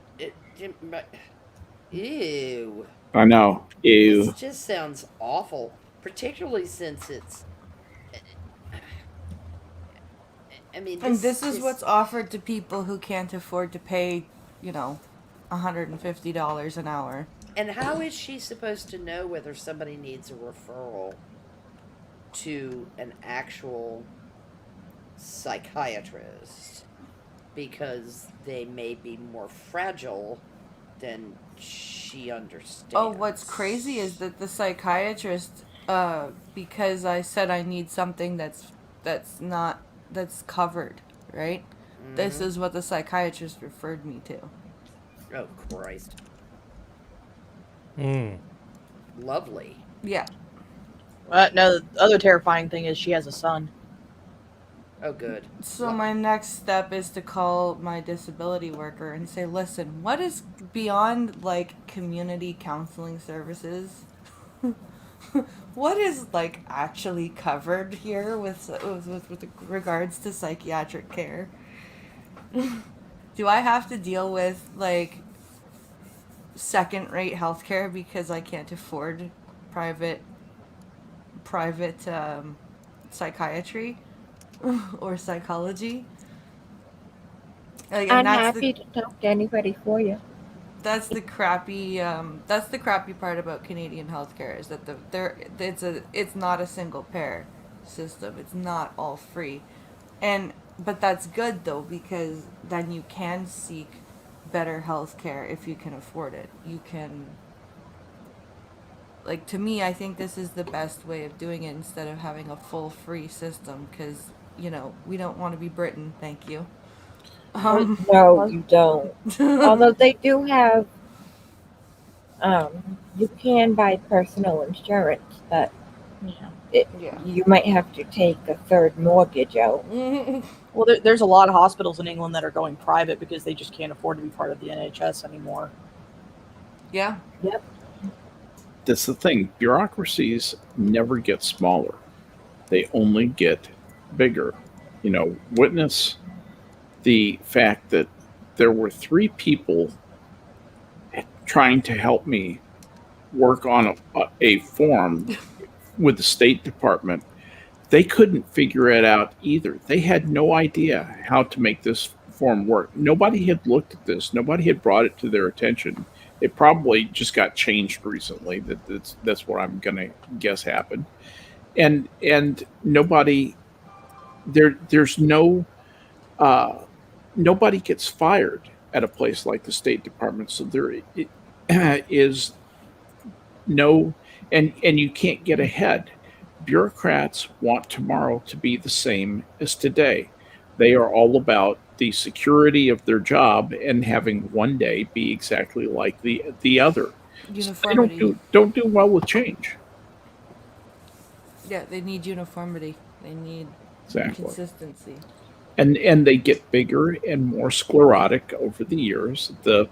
ew. I know. Ew. This just sounds awful. Particularly since it's... I mean, and this is what's offered to people who can't afford to pay, $150 an hour. And how is she supposed to know whether somebody needs a referral to an actual psychiatrist? Because they may be more fragile than she understands. Oh, what's crazy is that the psychiatrist, because I said I need something that's covered, right? Mm-hmm. This is what the psychiatrist referred me to. Oh, Christ. Lovely. Yeah. No, the other terrifying thing is she has a son. Oh, good. So my next step is to call my disability worker and say, listen, what is beyond, like, community counseling services? What is, like, actually covered here with regards to psychiatric care? Do I have to deal with, like, second-rate healthcare because I can't afford private psychiatry or psychology? Like, I'm happy to talk to anybody for you. That's the crappy part about Canadian healthcare, is that it's not a single payer system. It's not all free, but that's good though, because then you can seek better healthcare if you can afford it. You can, like, to me, I think this is the best way of doing it instead of having a full free system, because we don't want to be Britain. Thank you. No, you don't. Although they do have, you can buy personal insurance, but you might have to take a third mortgage out. Well, there's a lot of hospitals in England that are going private because they just can't afford to be part of the NHS anymore. Yeah. Yep. That's the thing. Bureaucracies never get smaller. They only get bigger. Witness the fact that there were 3 people trying to help me work on a form with the State Department. They couldn't figure it out either. They had no idea how to make this form work. Nobody had looked at this. Nobody had brought it to their attention. It probably just got changed recently. That's what I'm going to guess happened. And nobody, there's no, nobody gets fired at a place like the State Department. So there is no, and you can't get ahead. Bureaucrats want tomorrow to be the same as today. They are all about the security of their job and having one day be exactly like the other. Uniformity. So they don't do well with change. Yeah, they need uniformity. They need consistency. and they get bigger and more sclerotic over the years. Their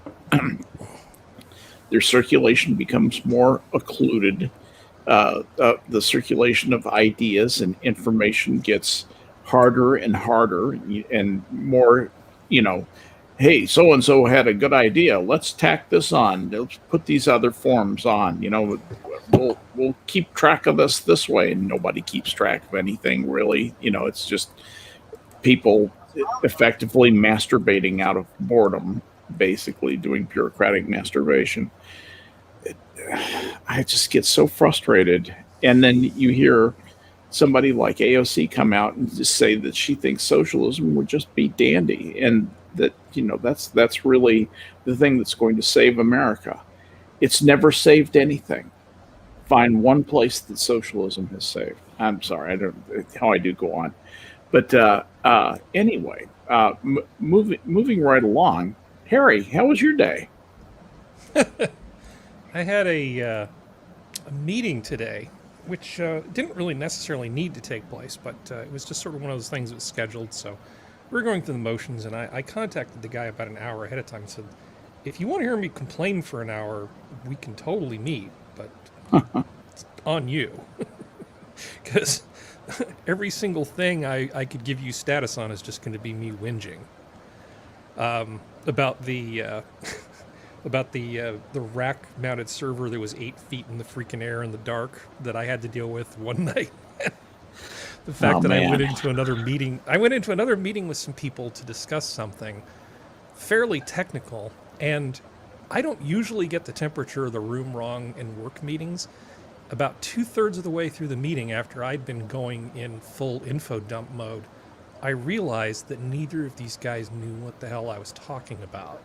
circulation becomes more occluded. The circulation of ideas and information gets harder and harder and more, hey, so and so had a good idea. Let's tack this on. Let's put these other forms on. We'll keep track of this way. And nobody keeps track of anything really. It's just people effectively masturbating out of boredom, basically doing bureaucratic masturbation. I just get so frustrated. And then you hear somebody like AOC come out and just say that she thinks socialism would just be dandy, and that that's really the thing that's going to save America. It's never saved anything. Find one place that socialism has saved. I'm sorry, I don't how I do go on, but anyway, moving right along. Harry, how was your day? I had a meeting today, which didn't really necessarily need to take place, but it was just sort of one of those things that was scheduled. So we were going through the motions, and I contacted the guy about an hour ahead of time and said, if you want to hear me complain for an hour, we can totally meet, but it's on you. Because every single thing I could give you status on is just going to be me whinging about the rack-mounted server that was 8 feet in the freaking air in the dark that I had to deal with one night. The fact that I went into another meeting. I went into another meeting with some people to discuss something fairly technical, and I don't usually get the temperature of the room wrong in work meetings. About 2/3 of the way through the meeting, after I'd been going in full info dump mode, I realized that neither of these guys knew what the hell I was talking about.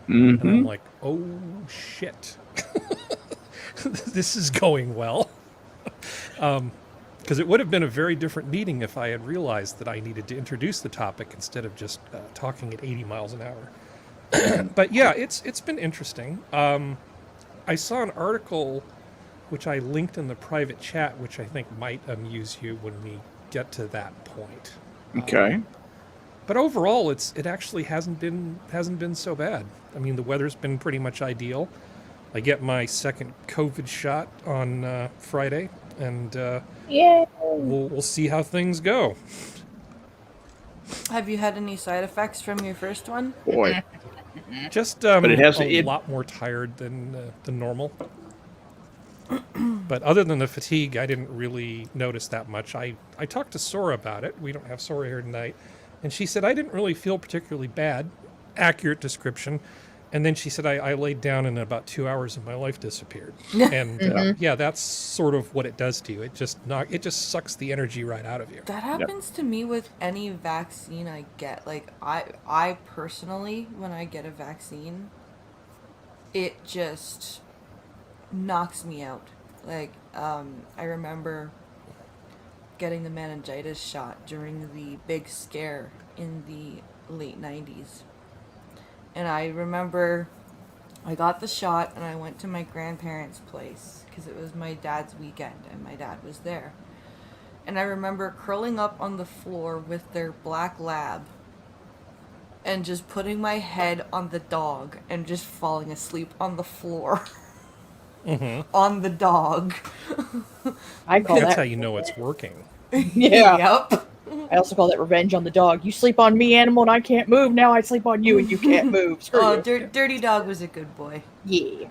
And I'm like, oh shit. This is going well. Because it would have been a very different meeting if I had realized that I needed to introduce the topic instead of just talking at 80 miles an hour. But yeah, it's been interesting. I saw an article which I linked in the private chat, which I think might amuse you when we get to that point. Okay. But overall, it actually hasn't been so bad. I mean, the weather's been pretty much ideal. I get my second COVID shot on Friday, and we'll see how things go. Have you had any side effects from your first one? Boy, Just but it has a lot more tired than normal. But other than the fatigue, I didn't really notice that much. I talked to Sora about it. We don't have Sora here tonight. And she said, I didn't really feel particularly bad. Accurate description. And then she said, I laid down and in about 2 hours and my life disappeared. And yeah, that's sort of what it does to you. It just sucks the energy right out of you. That happens to me with any vaccine I get. Like, I personally, when I get a vaccine, it just knocks me out. Like, I remember getting the meningitis shot during the big scare in the late 90s. And I remember I got the shot and I went to my grandparents' place because it was my dad's weekend and my dad was there. And I remember curling up on the floor with their black lab and just putting my head on the dog and just falling asleep on the floor. On the dog. I call That's that. how you know it's working. Yeah. Yep. I also call that revenge on the dog. You sleep on me, animal, and I can't move. Now I sleep on you, and you can't move. Screw Oh, you. Dirty Dog was a good boy. Yeah.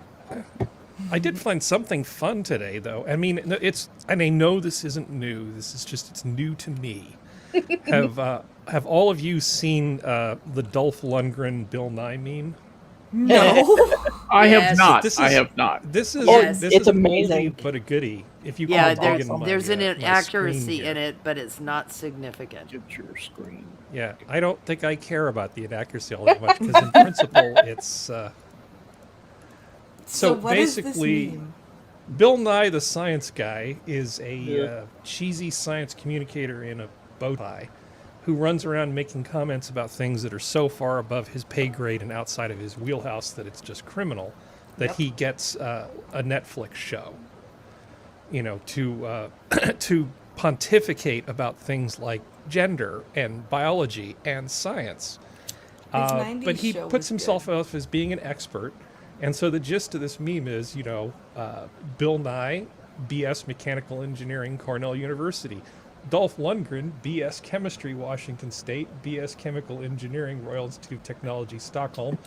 I did find something fun today, though. I mean, and I know this isn't new. This is just, it's new to me. Have all of you seen the Dolph Lundgren Bill Nye meme? No. I have Yes. not. This I is- have not. This is Yes. this It's is an amazing. oldie but a goodie. If you Yeah, can dig in my, there's an my inaccuracy screen in here. it, but it's not significant. Get your screen. Yeah, I don't think I care about the inaccuracy all that much because in principle it's so what is this basically meme? Bill Nye the Science Guy is a cheesy science communicator in a bow tie who runs around making comments about things that are so far above his pay grade and outside of his wheelhouse that it's just criminal that he gets a Netflix show, you know, to to pontificate about things like gender and biology and science. His 90s But he show puts was himself good. off as being an expert. And so the gist of this meme is, Bill Nye, BS Mechanical Engineering, Cornell University. Dolph Lundgren, BS Chemistry, Washington State. BS Chemical Engineering, Royal Institute of Technology, Stockholm.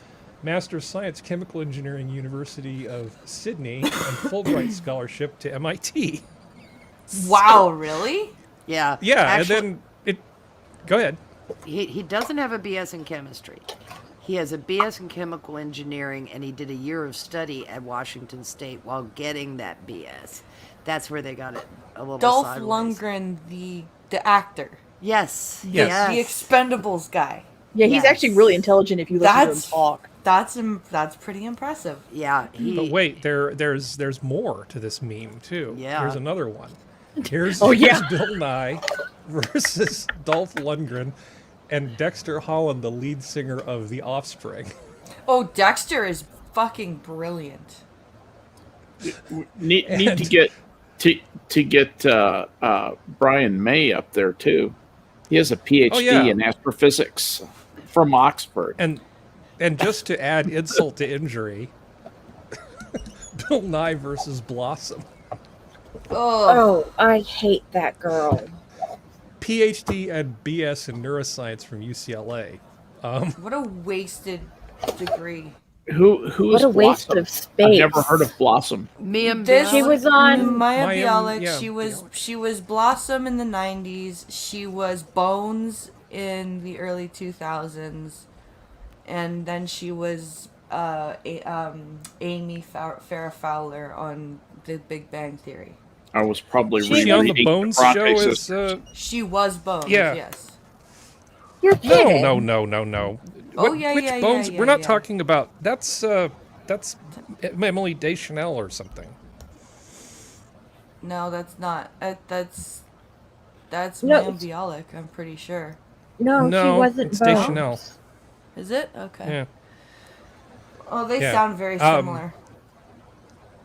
Master of Science, Chemical Engineering, University of Sydney. And Fulbright Scholarship to MIT. Wow, really? Yeah. Yeah, Actually, and then go ahead. he doesn't have a BS in chemistry. He has a BS in chemical engineering, and he did a year of study at Washington State while getting that BS. That's where they got it a little Dolph sideways. Lundgren, the actor. Yes. The, Yes. the Expendables guy. Yeah, he's Yes. actually really intelligent if you listen to him talk. That's pretty impressive. Yeah. But wait, there's more to this meme too. Yeah. Here's another one. Here's Oh, yeah. here's Bill Nye versus Dolph Lundgren and Dexter Holland, the lead singer of The Offspring. Oh, Dexter is fucking brilliant. Need to get Brian May up there too. He has a PhD in astrophysics from Oxford. And just to add insult to injury, Bill Nye versus Blossom. Oh, I hate that girl. PhD and BS in neuroscience from UCLA. What a wasted degree. Who What is a waste Blossom? of space. I've never heard of Blossom. Mia She was on Maya Maya, Bialik. yeah. She was Blossom in the 90s. She was Bones in the early 2000s, and then she was Amy Farrah Fowler on The Big Bang Theory. I was probably Was she on the rereading Bones Bronte show as Sisters. She was Bones. Yeah. Yes. You're kidding. No. Oh, yeah, Which yeah, Bones? yeah, We're not yeah. talking about. That's Emily Deschanel or something. No, that's not. That's No, Maya Bialik. I'm pretty sure. No, No, she wasn't it's Bones. Deschanel. Is it? Okay. Yeah. Oh, they Yeah. sound very similar.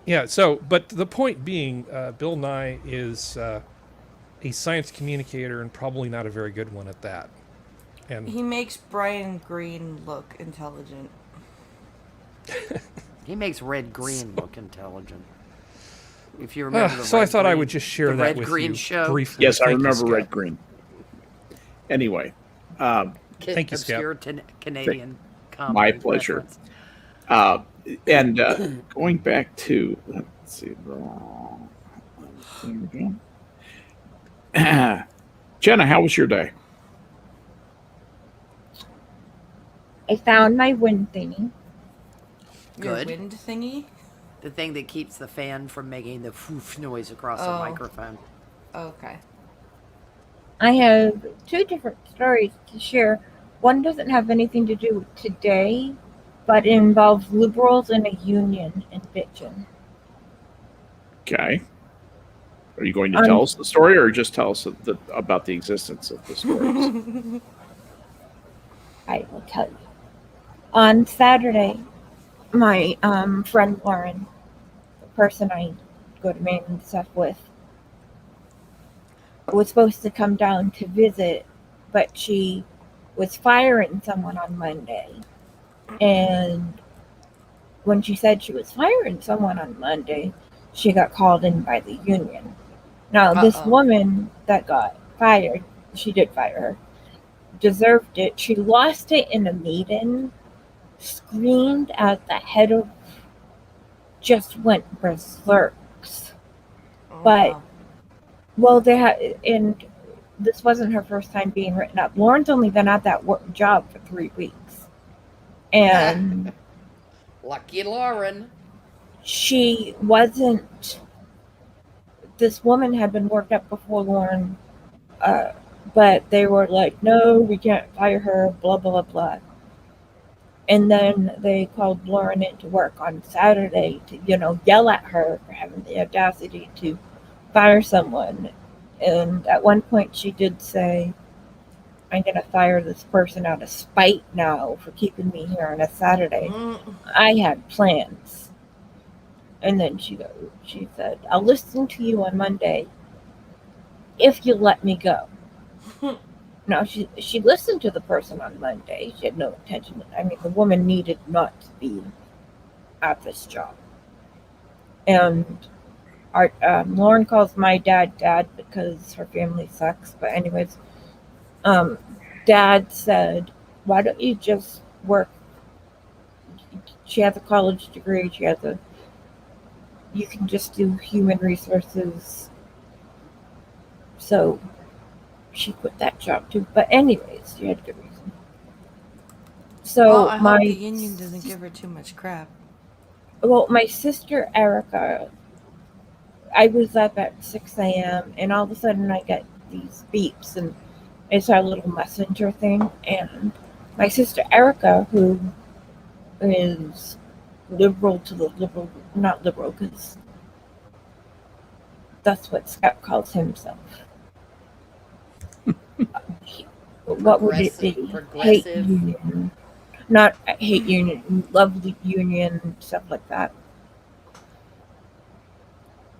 Yeah, so, but the point being, Bill Nye is a science communicator and probably not a very good one at that. And He makes Brian Greene look intelligent. He makes Red Green look intelligent. If you remember the so I Red thought I Green- would just share the that Red with Green you show. briefly. Yes, I Thank you, remember Red Skep. Green. Anyway, Thank you, Skep. Obscure Canadian comedy my pleasure. reference. And going back to, let's see, there we go. Jenna, how was your day? I found my wind thingy. Your Good. wind thingy? The thing that keeps the fan from making the foof noise across the Oh. microphone. Okay. I have two different stories to share. One doesn't have anything to do with today, but it involves liberals in a union in bitchin'. Okay. Are you going to tell us the story or just tell us about the existence of the stories? I will tell you. On Saturday, my friend Lauren, the person I go to Maine and stuff with, was supposed to come down to visit, but she was firing someone on Monday. And when she said she was firing someone on Monday, she got called in by the union. Now, this Uh-oh. woman that got fired, she did fire her, deserved it. She lost it in a meeting, screamed at the head of, just went berserks. Oh, But- wow. Well, they had, and this wasn't her first time being written up. Lauren's only been at that job for 3 weeks. And Lucky Lauren. she wasn't, this woman had been worked up before Lauren, but they were like, no, we can't fire her, blah, blah, blah. And then they called Lauren into work on Saturday to, yell at her for having the audacity to fire someone. And at one point she did say, I'm going to fire this person out of spite now for keeping me here on a Saturday. I had plans. And then she said, I'll listen to you on Monday. if you let me go. Now, she listened to the person on Monday. She had no intention. I mean, the woman needed not to be at this job. And Lauren calls my dad because her family sucks. But anyways, Dad said, why don't you just work? She has a college degree. You can just do human resources. So she quit that job too. But anyways, she had a good reason. So Well, I hope the union doesn't give her too much crap. Well, my sister Erica, I was up at 6 a.m. and all of a sudden I get these beeps, and it's our little messenger thing. And my sister Erica, who is liberal to the liberal, not liberal, because that's what Skep calls himself. What would it be? Hate Progressive. union. Not hate union, love union, stuff like that.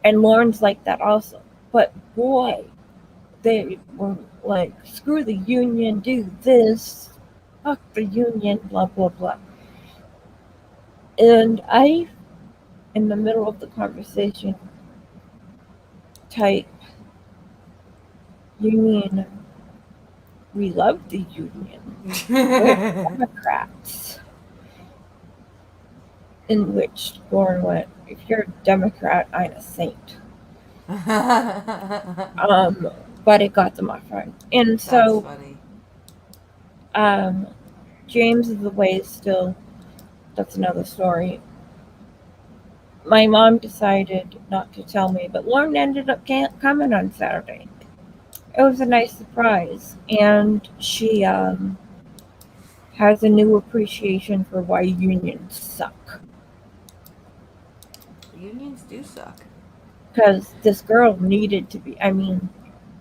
And Lauren's like that also. But boy, they were like, screw the union, do this, fuck the union, blah, blah, blah. And I, in the middle of the conversation, type, union, we love the union. We're Democrats. In which Lauren went, if you're a Democrat, I'm a saint. But it got them off right. And so, That's funny. James is away still. That's another story. My mom decided not to tell me, but Lauren ended up coming on Saturday. It was a nice surprise, and she has a new appreciation for why unions suck. Unions do suck. Because this girl needed to be, I mean,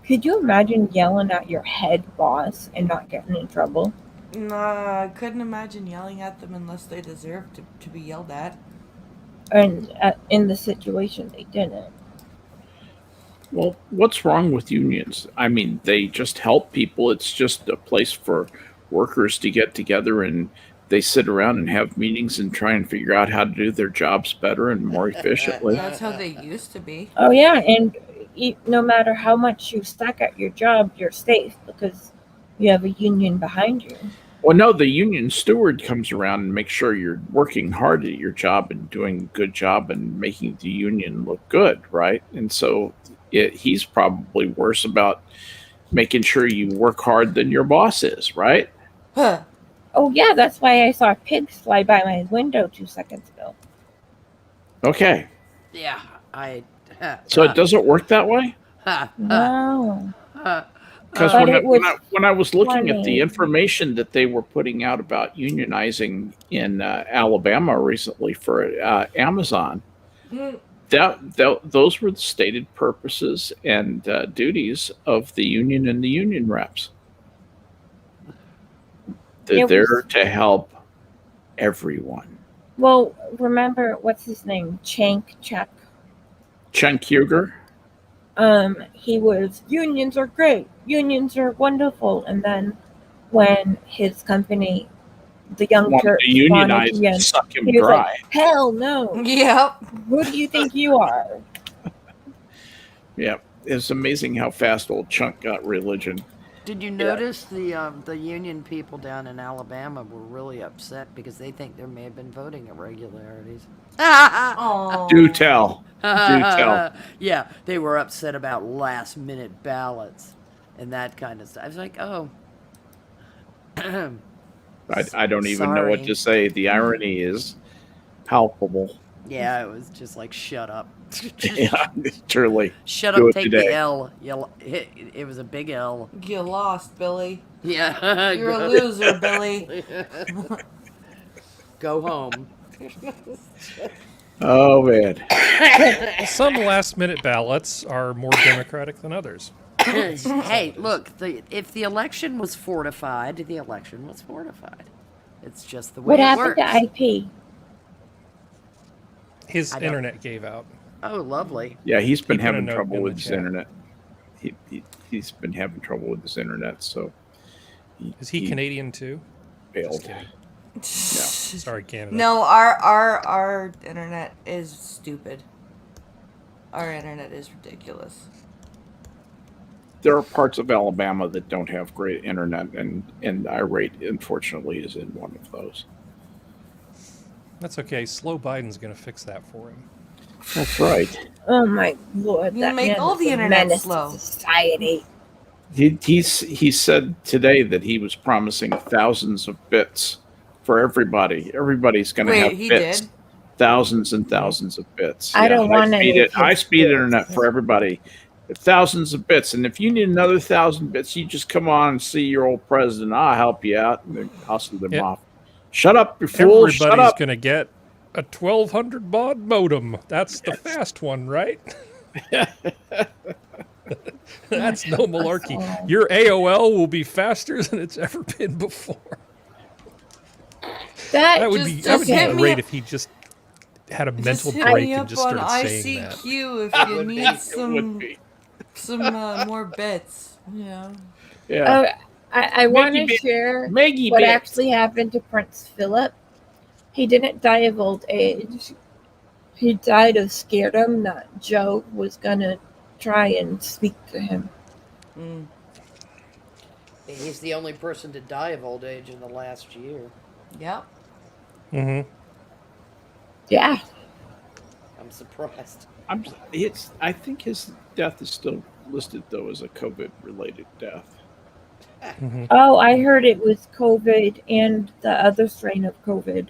could you imagine yelling at your head boss and not getting in trouble? Nah, I couldn't imagine yelling at them unless they deserved to be yelled at. And in the situation, they didn't. Well, what's wrong with unions? I mean, they just help people. It's just a place for workers to get together, and they sit around and have meetings and try and figure out how to do their jobs better and more efficiently. That's how they used to be. Oh, yeah, and no matter how much you suck at your job, you're safe because you have a union behind you. Well, no, the union steward comes around and makes sure you're working hard at your job and doing a good job and making the union look good, right? And so he's probably worse about making sure you work hard than your boss is, right? Huh. Oh, yeah, that's why I saw pigs fly by my window 2 seconds ago. Okay. Yeah, So it doesn't work that way? No. Because when I was looking at the funny. information that they were putting out about unionizing in Alabama recently for Amazon, those were the stated purposes and duties of the union and the union reps. They're there to help everyone. Well, remember, what's his name? Chuck. Cenk Uygur? He was, unions are great. Unions are wonderful. And then when his company, the Young Wanted Turks, to unionize and suck him he was dry. like, hell no. Yep. Who do you think you are? Yeah, it's amazing how fast old Chunk got religion. Did you notice the union people down in Alabama were really upset because they think there may have been voting irregularities? Aww. Do tell. Do tell. Yeah, they were upset about last minute ballots and that kind of stuff. I was like, oh. I don't even know what to say. The irony is palpable. Yeah, it was just like, shut up. Yeah, truly. Shut Do up, it take today. the L. It was a big L. You lost, Billy. Yeah. You're a loser, Billy. Go home. Oh, man. Some last-minute ballots are more democratic than others. Hey, look, if the election was fortified, the election was fortified. It's just the way What it happened works. to IP? His I don't- internet gave out. Oh, lovely. Yeah, he's been He put a having note trouble in with the his chat. internet. he's been having trouble with his internet, so Is he Canadian too? failed. kidding. Sorry, Canada. No, our internet is stupid. Our internet is ridiculous. There are parts of Alabama that don't have great internet, and Irate, unfortunately, is in one of those. That's okay. Slow Biden's going to fix that for him. That's right. Oh my lord! You That make man all is the a internet menace slow. to society. He said today that he was promising thousands of bits for everybody. Everybody's going to have Wait, he bits. did? Thousands and thousands of bits. I don't want any of his high-speed bits. internet for everybody. Thousands of bits. And if you need another 1,000 bits, you just come on and see your old president. I'll help you out. And they hustle them Yep. off. Shut up, you fool. Shut Everybody's up. going to get a 1200 baud modem. That's the fast one, right? That's no malarkey. Your AOL will be faster than it's ever been before. That would Just- be just hit me great up- if he just had a Just mental hit break me and up just on started saying that. ICQ if you Would be. need It would be. some more bits. Yeah. Yeah. I want to bit. share Maggie what bit. actually happened to Prince Philip. He didn't die of old age. He died of scaredom that Joe was gonna try and speak to him. Mm. He's the only person to die of old age in the last year. Yep. Mm-hmm. Yeah. I'm surprised. I think his death is still listed, though, as a COVID-related death. Mm-hmm. Oh, I heard it was COVID and the other strain of COVID.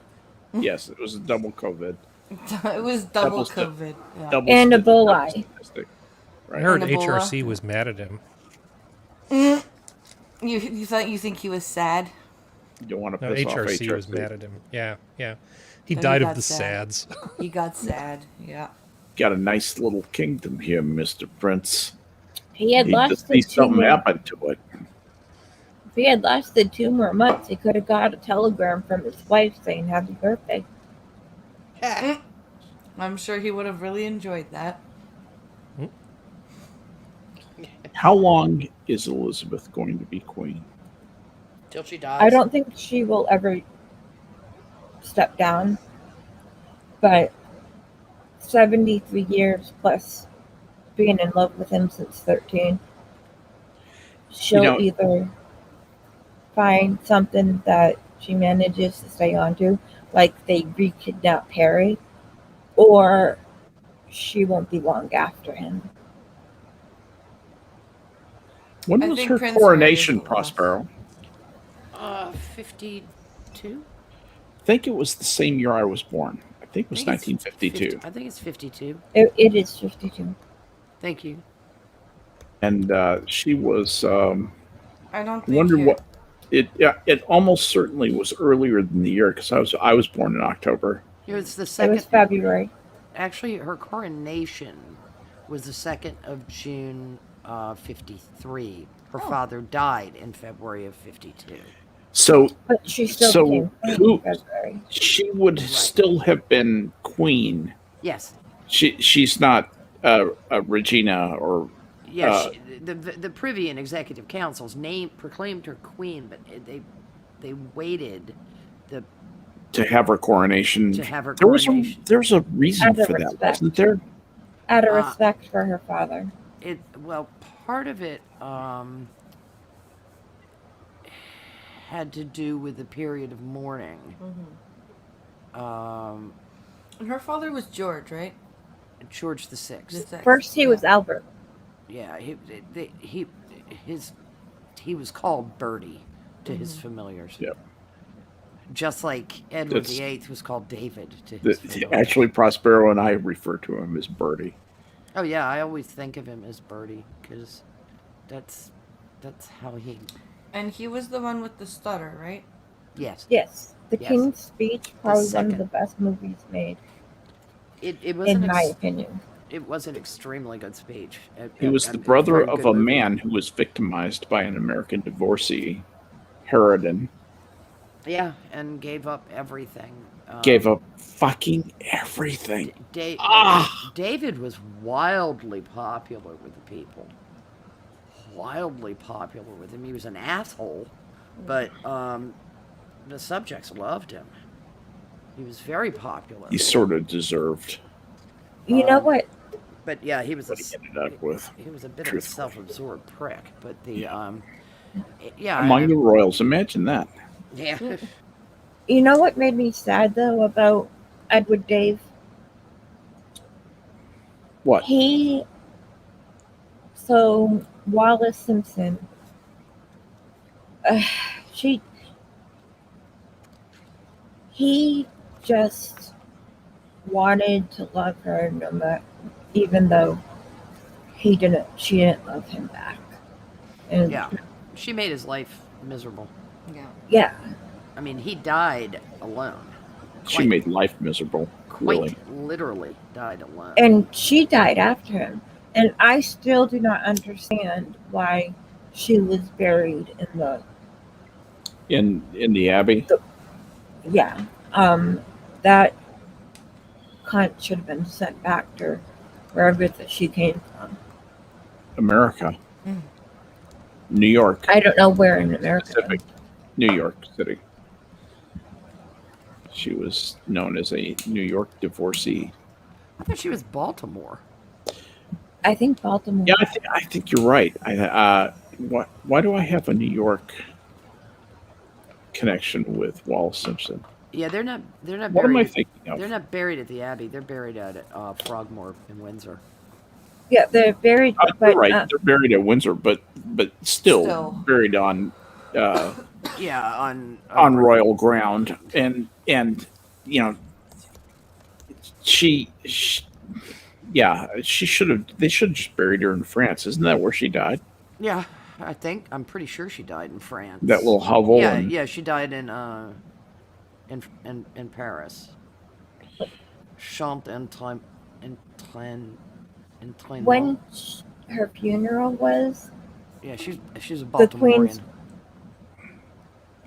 Yes, it was a double COVID. It was double Double st- COVID. Yeah. Double And st- Ebola. double statistic. I Right. heard And Ebola. HRC was mad at him. You think he was sad? You don't want to No, piss off HRC was HRC. mad at him. Yeah, yeah. He Oh, he died of got the sad. sads. He got sad. Yeah. Got a nice little kingdom here, Mr. Prince. He had He just lasted needs 2 something more. happen to it. If he had lasted 2 more months, he could have got a telegram from his wife saying happy birthday. I'm sure he would have really enjoyed that. How long is Elizabeth going to be queen? Till she dies. I don't think she will ever step down, but 73 years plus being in love with him since 13. She'll know- either find something that she manages to stay on to, like they re-kidnap Harry, or she won't be long after him. When I was think her Prince coronation, Harry's the last. Prospero? 52? I think it was the same year I was born. I think it was I think it's 1952. I think it's 52. It is 52. Thank you. And she was, I don't I think. wonder what, it almost certainly was earlier than the year, because I was born in October. It was the It second. was February. Actually, her coronation was the 2nd of June, 53. Her father died in February of 52. So But she still So became queen who- in February. she would still have been queen. Yes. She's not a Regina or Yes. The Privy and Executive Councils proclaimed her queen, but they waited to have her coronation. to have her There was coronation. there's a reason Out of for that, respect. wasn't there? Out of respect for her father. Well, part of it had to do with the period of mourning. And her father was George, right? George the Sixth. The sixth. First, he was Albert. Yeah, he was called Bertie to his familiars. Yep. Just like Edward That's- VIII was called David to his familiars. Actually, Prospero and I refer to him as Bertie. Oh yeah, I always think of him as Bertie because that's how he. And he was the one with the stutter, right? Yes, Yes. The Yes. King's Speech, probably one second. of the best movies made, it was in my opinion. it was an extremely good speech. He was the brother of a man who was victimized by an American divorcee, Harridan. Yeah, and gave up everything. Gave up fucking everything. David was wildly popular with the people. wildly popular with him. He was an asshole, but the subjects loved him. He was very popular. He sort of deserved You know what? But yeah, he was what he ended up with. he was a bit of a Truthfully. self-absorbed prick. But the yeah, Among the royals, imagine that. yeah. You know what made me sad though about Edward Dave? What? So Wallace Simpson, he just wanted to love her no matter, even though she didn't love him back. And Yeah, she made his life miserable. Yeah. yeah, I mean, he died alone. She made life miserable. Quite Really. literally died alone. and she died after him. And I still do not understand why she was buried in the In the Abbey. yeah. That cunt should have been sent back to wherever that she came from. America. New York. I don't know where in America. Pacific. New York City. She was known as a New York divorcee. I thought she was Baltimore. I think Baltimore. Yeah, I think you're right. Why do I have a New York connection with Wallace Simpson? Yeah, they're not What am I buried. thinking of? They're not buried at the Abbey. They're buried out at Frogmore in Windsor. Yeah, they're buried. You're But right. They're buried at Windsor, but still Still. buried on Yeah, on royal ground, and you know she yeah, she should have. They should have just buried her in France. Isn't that where she died? Yeah, I'm pretty sure she died in France. That little hovel. Yeah, and- yeah, she died in Paris. Chant en when her funeral was, Yeah, she's a the Queen's- Baltimorean.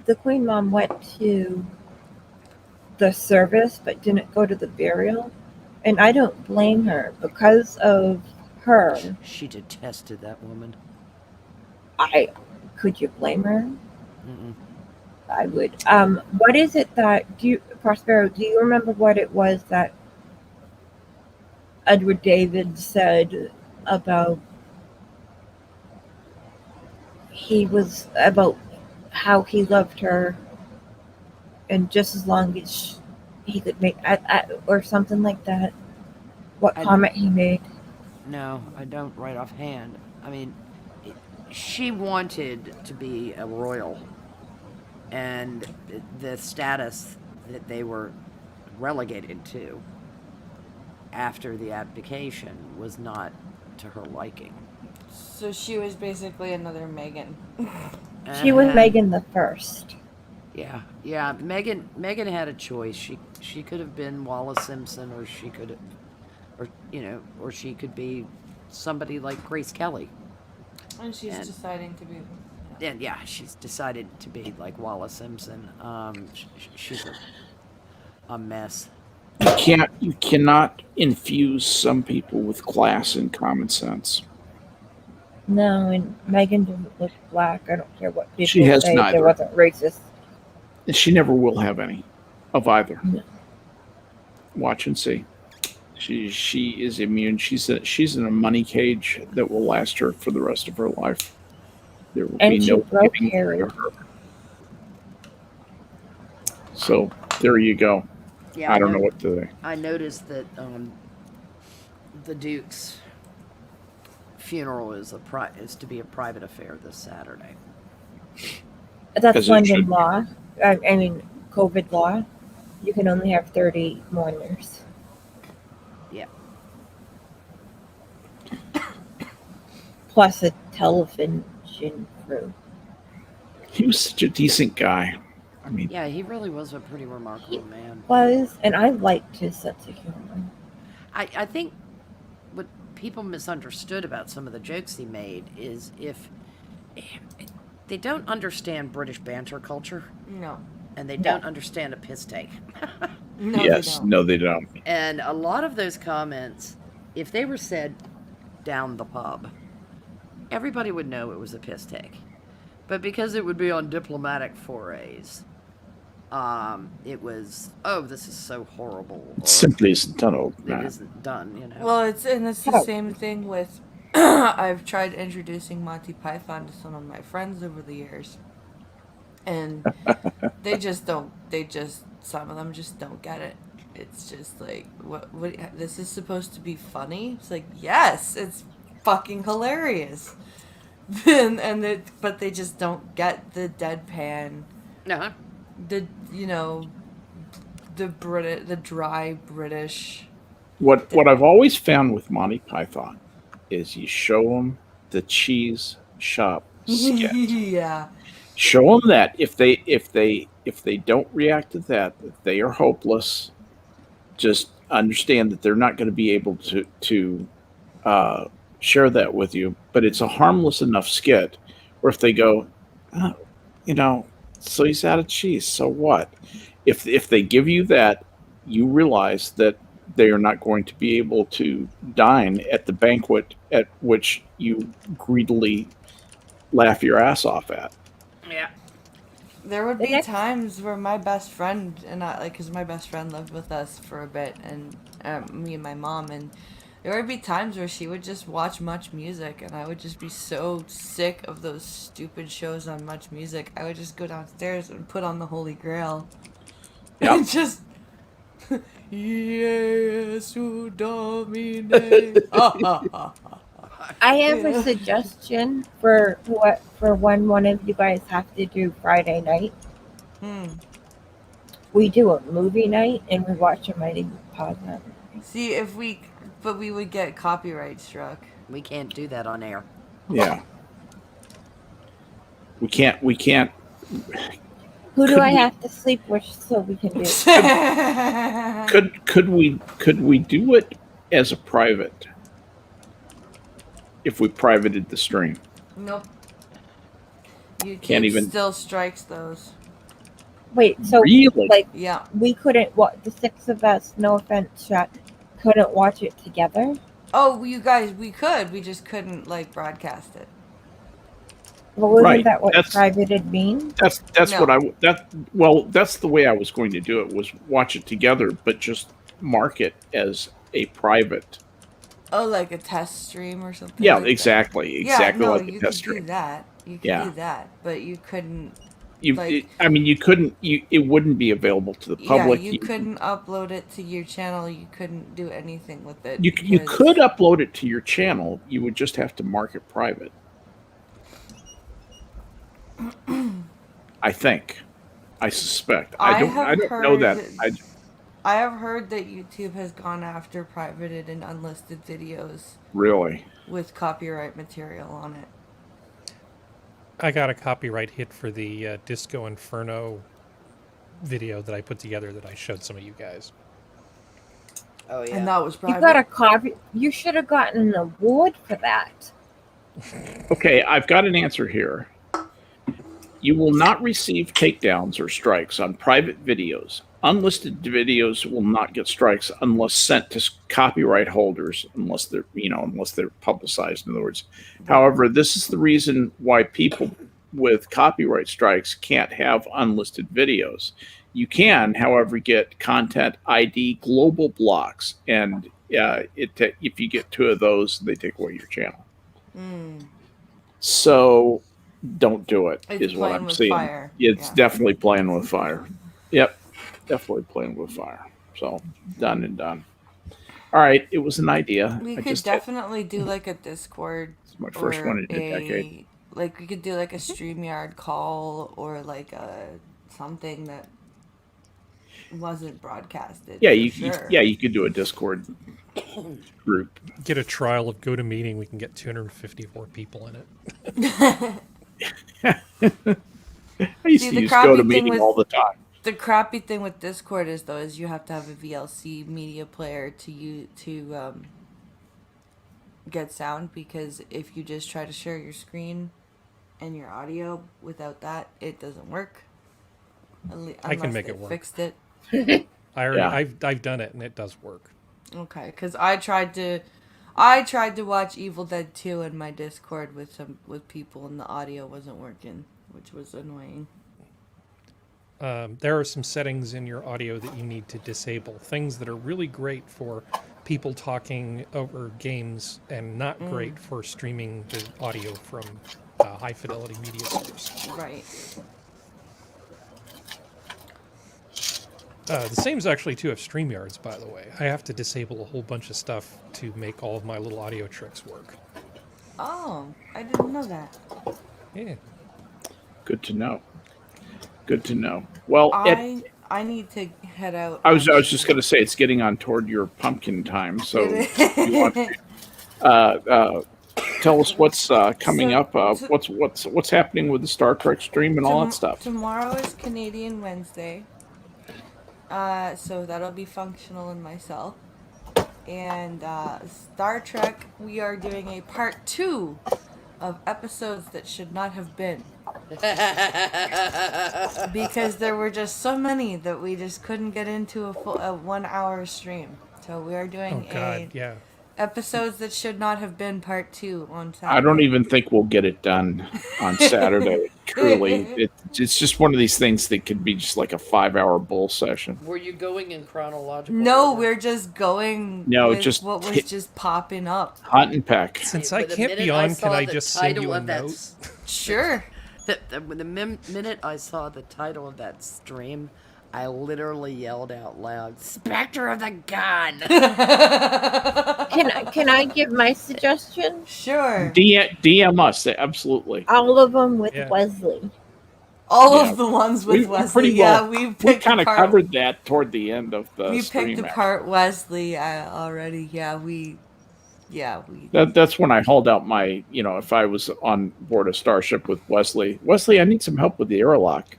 the Queen Mom went to the service but didn't go to the burial. And I don't blame her because of her. She detested that woman. Could you blame her? Mm-mm. I would. What is it that Prospero? Do you remember what it was that Edward David said about how he loved her, and just as long as he could make or something like that? What comment he made? No, I don't right offhand. I mean, she wanted to be a royal, and the status that they were relegated to after the abdication was not to her liking. So she was basically another Megan. She was Uh-huh. Megan the First. Yeah. Megan had a choice. She could have been Wallace Simpson, or she could, or she could be somebody like Grace Kelly. And she's And- deciding to be. And yeah, she's decided to be like Wallace Simpson. She's a mess. You cannot infuse some people with class and common sense. No, and Megan didn't look black. I don't care what people She has say. neither. It wasn't racist. And she never will have any of either. No. Watch and see. She is immune. She's in a money cage that will last her for the rest of her life. There will And be she no broke getting Harry. to her. So there you go. Yeah, I don't know what to say. I noticed that the Duke's funeral is to be a private affair this Saturday. That's As it London should be. law. I mean, COVID law. You can only have 30 mourners. Yeah. Plus a television crew. He was such a decent guy. I mean, Yeah, he really was a pretty remarkable man. And I liked his sense of humor. I think what people misunderstood about some of the jokes he made is if they don't understand British banter culture, No. and they don't understand a piss take. No, yes, they don't. no, they don't. And a lot of those comments, if they were said down the pub, everybody would know it was a piss take. But because it would be on diplomatic forays, it was, oh, this is so horrible. It simply isn't done, old It man. isn't done, you know. Well, it's the same thing with. I've tried introducing Monty Python to some of my friends over the years, and they just don't. Some of them just don't get it. It's just like, what? This is supposed to be funny. It's like, yes, it's fucking hilarious. But they just don't get the deadpan, Uh-huh. the dry British. What I've always found with Monty Python is you show them the cheese shop skit. Yeah. Show them that if they don't react to that they are hopeless. Just understand that they're not going to be able to share that with you. But it's a harmless enough skit where if they go, oh, so he's out of cheese. So what? If they give you that, you realize that they are not going to be able to dine at the banquet at which you greedily laugh your ass off at. Yeah. There would be times where my best friend and I, like, because my best friend lived with us for a bit, and me and my mom, and there would be times where she would just watch Much Music, and I would just be so sick of those stupid shows on Much Music. I would just go downstairs and put on the Holy Grail. Yep. And just, Jesu Domine. I have a suggestion for when one of you guys have to do Friday night. We do a movie night and we watch a Mighty Podcast. See, but we would get copyright struck. We can't do that on air. Yeah. We can't. Who do I have to sleep with so we can do it? Could we do it as a private? If we privated the stream. Nope. You Can't even still strikes those. Wait, so really? like Yeah. we couldn't the six of us, no offense, Shot, couldn't watch it together? Oh, you guys, we could. We just couldn't broadcast it. Well, wasn't Right. that what That's- privated means? That's No. that's the way I was going to do it, was watch it together, but just mark it as a private. Oh, like a test stream or something. Yeah, like exactly. That. Exactly Yeah, no, like a you test could do stream. that. You could Yeah. do that, but you couldn't. You couldn't. It wouldn't be available to the public. Yeah, you couldn't upload it to your channel. You couldn't do anything with it. You because- could upload it to your channel. You would just have to mark it private. I think. I suspect. I don't know that. I have heard that YouTube has gone after privated and unlisted videos Really. with copyright material on it. I got a copyright hit for the Disco Inferno video that I put together that I showed some of you guys. Oh, yeah. And that was private. You got a copy. You should have gotten an award for that. Okay, I've got an answer here. You will not receive takedowns or strikes on private videos. Unlisted videos will not get strikes unless sent to copyright holders, unless they're publicized. In other words, however, this is the reason why people with copyright strikes can't have unlisted videos. You can, however, get content ID global blocks, and if you get 2 of those, they take away your channel. So don't do it. It's is what playing I'm with seeing. fire. It's Yeah. definitely playing with fire. Yep, definitely playing with fire. So done and done. All right, it was an idea. We I could just definitely do like a Discord. It's my first or one in a decade. Like we could do like a StreamYard call or like something that wasn't broadcasted. Yeah, for sure. you could do a Discord group. Get a trial of GoToMeeting. We can get 254 people in it. I used See, to the use crappy thing GoToMeeting with- all the time. The crappy thing with Discord is you have to have a VLC media player to get sound, because if you just try to share your screen and your audio without that, it doesn't work. I can Unless make they it work. Fixed it. I already, Yeah. I've done it and it does work. Okay, because I tried to I tried to watch Evil Dead 2 in my Discord with people, and the audio wasn't working, which was annoying. There are some settings in your audio that you need to disable. Things that are really great for people talking over games and not great for streaming the audio from high fidelity media source. Right. The same is actually true of StreamYards, by the way. I have to disable a whole bunch of stuff to make all of my little audio tricks work. Oh, I didn't know that. Yeah. Good to know. Good to know. Well, I need to head out. I was just going to say it's getting on toward your pumpkin time, so you want to tell us what's coming up. What's happening with the Star Trek stream and all that stuff. Tomorrow is Canadian Wednesday, so that'll be functional in myself. And Star Trek, we are doing a part 2 of episodes that should not have been. Because there were just so many that we just couldn't get into a 1 hour stream. So we are doing episodes that should not have been part 2 on Saturday. I don't even think we'll get it done on Saturday. Truly, it's just one of these things that could be just like a 5-hour bull session. Were you going in chronological No, order? we're just going with just what was just popping up. Hunt and peck. Since Yeah, I but the can't be minute on, saw can I the just send title you a of that note? Sure. The minute I saw the title of that stream, I literally yelled out loud, "Spectre of the Gun!" Can I give my suggestion? Sure. DM us, absolutely. All of them with Yeah. Wesley. All Yeah. of the ones with We Wesley. pretty well- we We picked kind of apart. covered that toward the end of the We stream. picked apart Wesley already. We. That's when I hauled out my, if I was on board a starship with Wesley, I need some help with the airlock.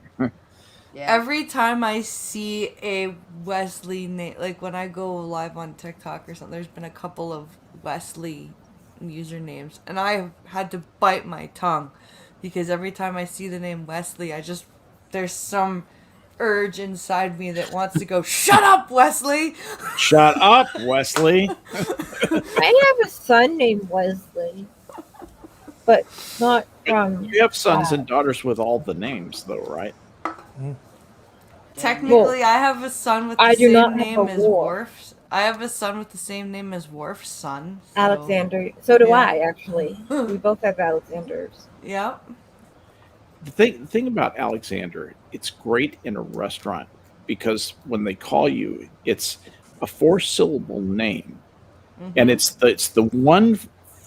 Yeah. Every time I see a Wesley name, like when I go live on TikTok or something, there's been a couple of Wesley usernames, and I had to bite my tongue because every time I see the name Wesley, there's some urge inside me that wants to go, "Shut up, Wesley!" Shut up, Wesley. I have a son named Wesley, but not from. You have sons and daughters with all the names, though, right? Technically, I have a son with the I do same not have name a as Worf. Worf's. I have a son with the same name as Worf's son. So. Alexander. So do Yeah. I, actually. We both have Alexanders. Yep. The thing about Alexander, it's great in a restaurant because when they call you, it's a 4-syllable name, and it's the one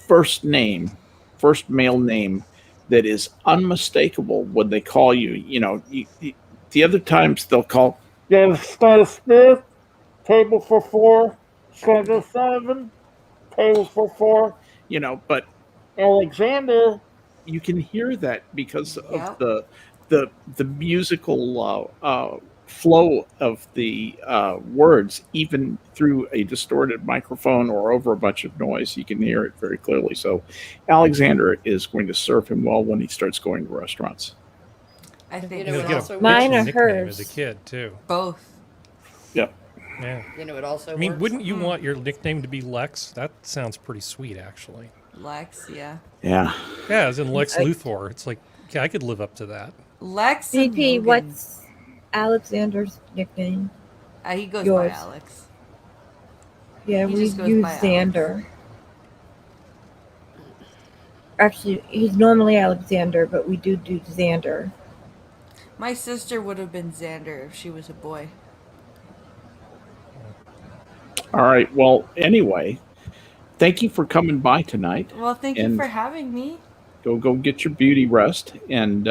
first male name that is unmistakable when they call you. The other times they'll call, Scott Smith, table for 4, Scott 7, table for 4. But Alexander, you can hear that because of the musical flow of the words, even through a distorted microphone or over a bunch of noise. You can hear it very clearly. So Alexander is going to serve him well when he starts going to restaurants. I think You know, You'll it get also a Mine bitchin' are nickname hers. as a kid, too. both. Yep. Yeah. You know, it also. I mean, works. wouldn't you want your nickname to be Lex? That sounds pretty sweet, actually. Lex, yeah. Yeah. Yeah, as in Lex Luthor. It's like, yeah, I could live up to that. Lex and CP, Logan. what's Alexander's nickname? He goes yours? by Alex. Yeah, He we just goes use by Alex. Xander. Actually, he's normally Alexander, but we do Xander. My sister would have been Xander if she was a boy. All right. Well, anyway, thank you for coming by tonight. Well, thank you And- for having me. Go get your beauty rest, and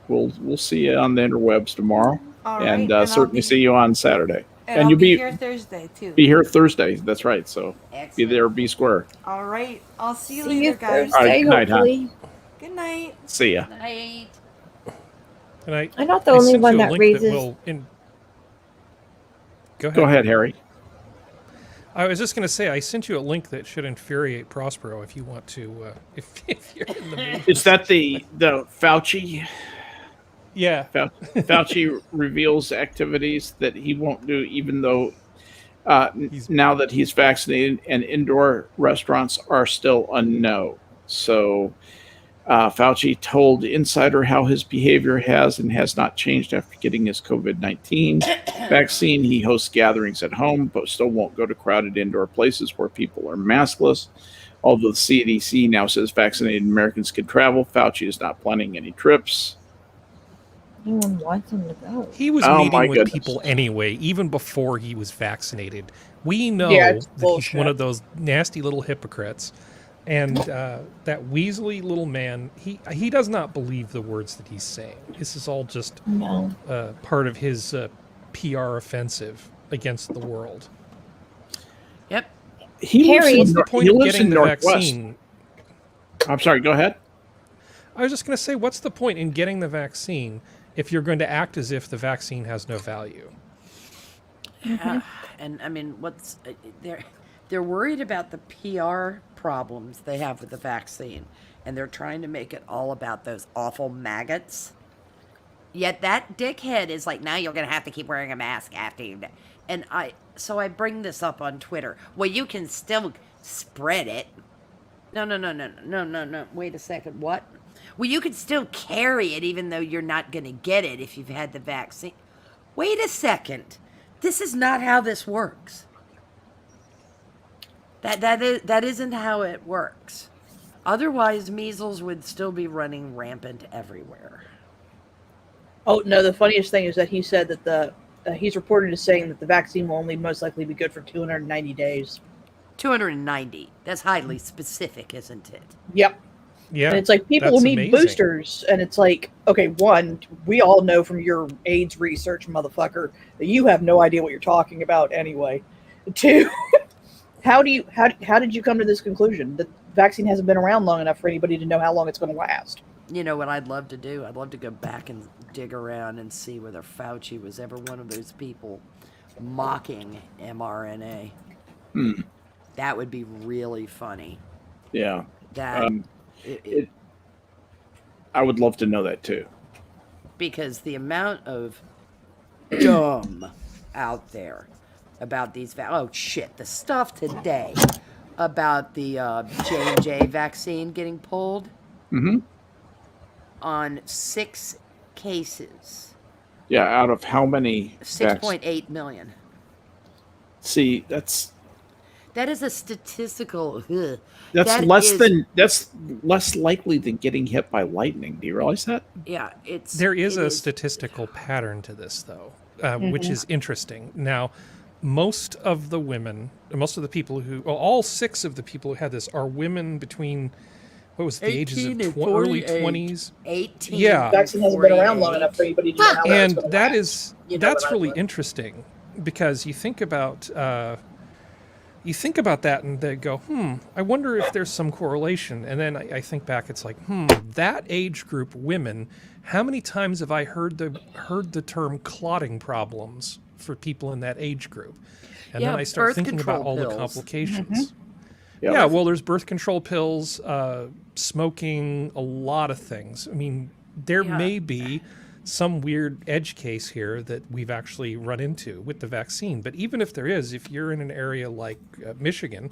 we'll see you on the interwebs tomorrow, All right, and I'll certainly be- see you on Saturday. And I'll you'll be here Thursday too. be here Thursday. That's right. So be Excellent. there, be square. All right. I'll see you See later, you guys. All right, Thursday, good night, hon. hopefully. Good night. See ya. Night. And I'm not the only sent one you a that link raises. Go ahead. Go ahead, Harry. I was just going to say, I sent you a link that should infuriate Prospero if you want to, if you're in the mood. Is that the Fauci? Yeah. Fauci reveals activities that he won't do, even though Now that he's vaccinated, and indoor restaurants are still a no. So Fauci told Insider how his behavior has and has not changed after getting his COVID-19 vaccine. He hosts gatherings at home, but still won't go to crowded indoor places where people are maskless. Although the CDC now says vaccinated Americans can travel, Fauci is not planning any trips. No one wants him to go. He was Oh, my meeting with goodness. people anyway, even before he was vaccinated. We know it's that he's bullshit. one of those nasty little hypocrites. And that weaselly little man, he does not believe the words that he's saying. This is all just No. part of his PR offensive against the world. Yep. He lives Harry, in, what's The Nor- point he of lives getting in the Northwest. vaccine. I'm sorry, go ahead. I was just going to say, what's the point in getting the vaccine if you're going to act as if the vaccine has no value? And I mean, what's they're worried about the PR problems they have with the vaccine, and they're trying to make it all about those awful maggots. Yet that dickhead is like, now you're gonna have to keep wearing a mask after you. And I bring this up on Twitter. Well, you can still spread it. No. Wait a second. What? Well, you can still carry it even though you're not gonna get it if you've had the vaccine. Wait a second. This is not how this works. That isn't how it works. Otherwise, measles would still be running rampant everywhere. Oh no! The funniest thing is that he said that he's reported as saying that the vaccine will only most likely be good for 290 days. 290. That's highly specific, isn't it? Yep. Yeah, And it's like people that's will need amazing. boosters, and it's like, okay, one, we all know from your AIDS research, motherfucker, that you have no idea what you're talking about anyway. Two, how did you come to this conclusion? The vaccine hasn't been around long enough for anybody to know how long it's going to last. You know what I'd love to do? I'd love to go back and dig around and see whether Fauci was ever one of those people mocking mRNA. That would be really funny. Yeah. That I would love to know that too. because the amount of dumb out there about these oh shit, the stuff today about the J&J vaccine getting pulled on 6 cases, Yeah, out of how many? 6.8 million. See, That is a statistical. that's That less is- than that's less likely than getting hit by lightning. Do you realize that? Yeah, it's. There is it a statistical pattern to this, though, which is interesting. Now, most of the people all 6 of the people who had this are women between, what was the ages 18 of and early 48. 20s? 18. Yeah. The vaccine hasn't been around long 48. enough for anybody to know how long it's And going to that last. is, You know that's what I really want. interesting because you think about that and they go, I wonder if there's some correlation. And then I think back, it's like, that age group women, how many times have I heard the term clotting problems for people in that age group? And Yeah, then I start birth thinking about control all the pills. complications. Yeah. Yeah, well, there's birth control pills, smoking, a lot of things. I mean, there Yeah. may be some weird edge case here that we've actually run into with the vaccine. But even if there is, if you're in an area like Michigan,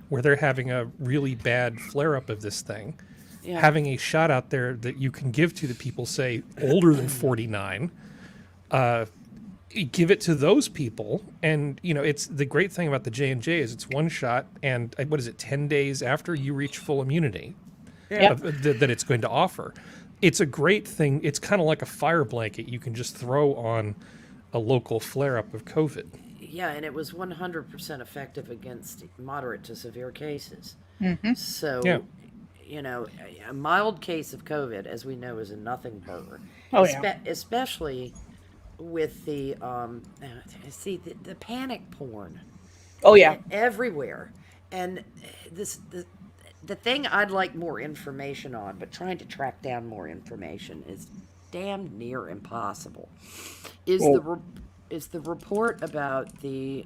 where they're having a really bad flare-up of this thing, Yeah. having a shot out there that you can give to the people, say, older than 49, give it to those people. And, it's the great thing about the J&J is it's one shot, and what is it, 10 days after you reach full immunity that it's going to offer. It's a great thing. It's kind of like a fire blanket you can just throw on a local flare-up of COVID. Yeah, and it was 100% effective against moderate to severe cases. So, Yeah. a mild case of COVID, as we know, is a nothing burger. Oh, yeah. Especially with the the panic porn Oh yeah. everywhere, and the thing I'd like more information on, but trying to track down more information is damn near impossible. Is the report about the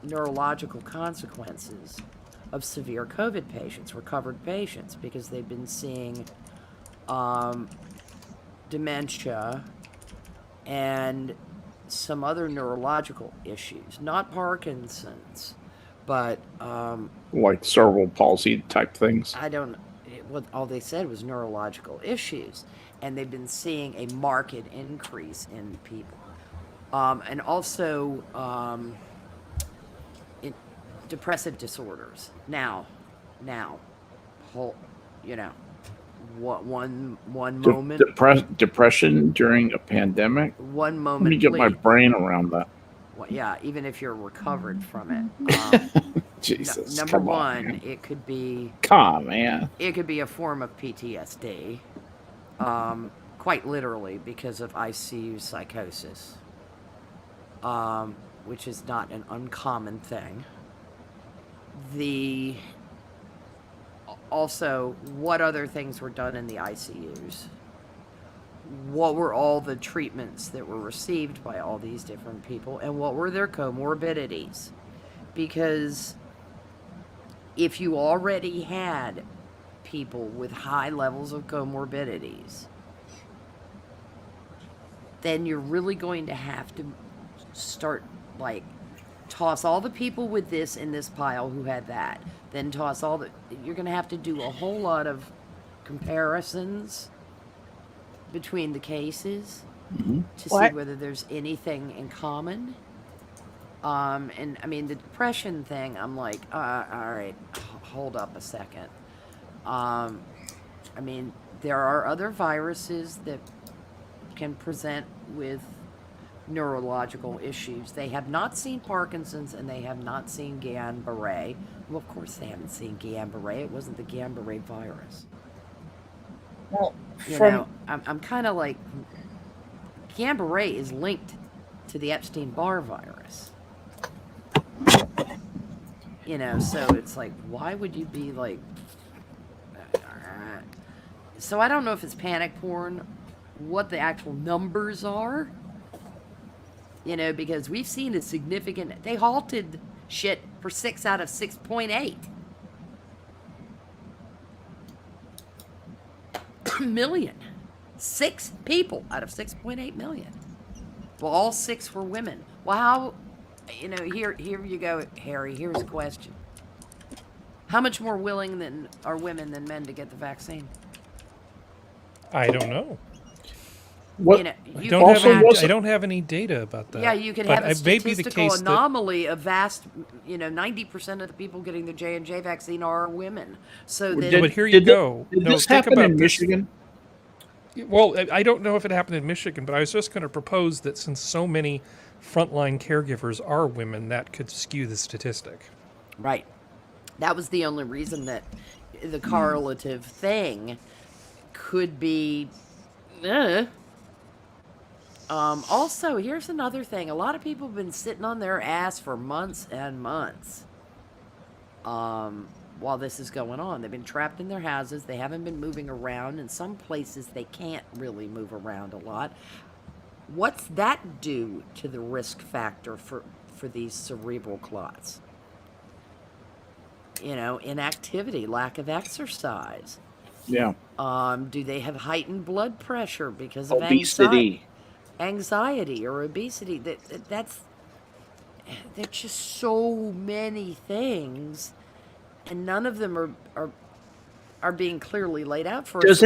neurological consequences of severe COVID patients, recovered patients, because they've been seeing dementia and some other neurological issues, not Parkinson's, but Like cerebral palsy type things. I don't. All they said was neurological issues, and they've been seeing a marked increase in people, and also in depressive disorders. Now, whole, what one moment. Depression during a pandemic. One moment. Let me get my please. brain around that. Well, yeah, even if you're recovered from it. Jesus. Number come on, one, man. it could be. Come on, man. It could be a form of PTSD, quite literally because of ICU psychosis, which is not an uncommon thing. Also, what other things were done in the ICUs? What were all the treatments that were received by all these different people, and what were their comorbidities? Because if you already had people with high levels of comorbidities, then you're really going to have to start, toss all the people with this in this pile who had that. Then toss you're going to have to do a whole lot of comparisons between the cases to see whether there's anything in common. And I mean, the depression thing, I'm like, all right, hold up a second. I mean, there are other viruses that can present with neurological issues. They have not seen Parkinson's, and they have not seen Guillain-Barré. Well, of course they haven't seen Guillain-Barré. It wasn't the Guillain-Barré virus. Well, I'm kind of like, Guillain-Barré is linked to the Epstein-Barr virus. So it's like, why would you be like... So I don't know if it's panic porn, what the actual numbers are. Because we've seen a significant... They halted shit for 6 out of 6.8 million. 6 people out of 6.8 million. Well, all 6 were women. Well, how... here you go, Harry. Here's a question. How much more willing are women than men to get the vaccine? I don't know. What? I don't have any data about that. Yeah, you could But have a it may be the statistical case anomaly of vast, 90% of the people getting the J&J vaccine are women. So then, but here you go. Did No, this think happen about in this. Michigan? Well, I don't know if it happened in Michigan, but I was just going to propose that since so many frontline caregivers are women, that could skew the statistic. right. That was the only reason that the correlative thing could be... Also, here's another thing. A lot of people have been sitting on their ass for months and months while this is going on. They've been trapped in their houses. They haven't been moving around. In some places, they can't really move around a lot. What's that do to the risk factor for these cerebral clots? Inactivity, lack of exercise. Yeah. Do they have heightened blood pressure because of Obesity. anxiety or obesity? There's just so many things, and none of them are being clearly laid out for us.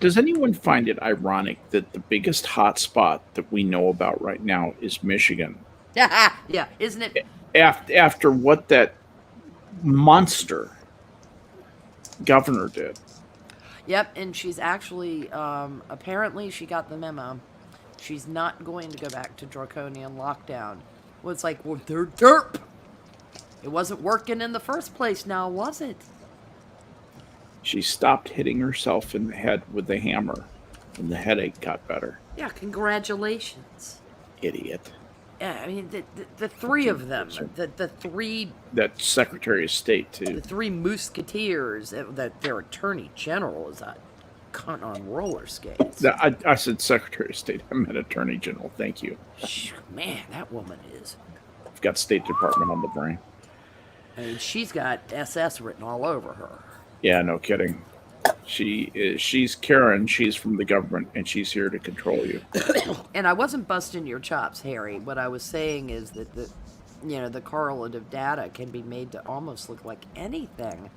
Does anyone find it ironic that the biggest hot spot that we know about right now is Michigan? Yeah, isn't it? After what that monster governor did. Yep, and she's actually, apparently she got the memo. She's not going to go back to draconian lockdown. Well, it's like, well, they're derp. It wasn't working in the first place now, was it? She stopped hitting herself in the head with the hammer, and the headache got better. Yeah, congratulations. Idiot. Yeah, I mean, the three of them, the three... That Secretary of State, too. The 3 musketeers, that their attorney general is a cunt on roller skates. I said Secretary of State. I meant Attorney General. Thank you. Man, that woman is... I've got State Department on the brain. I mean, she's got SS written all over her. Yeah, no kidding. She's Karen. She's from the government, and she's here to control you. And I wasn't busting your chops, Harry. What I was saying is that the correlative data can be made to almost look like anything,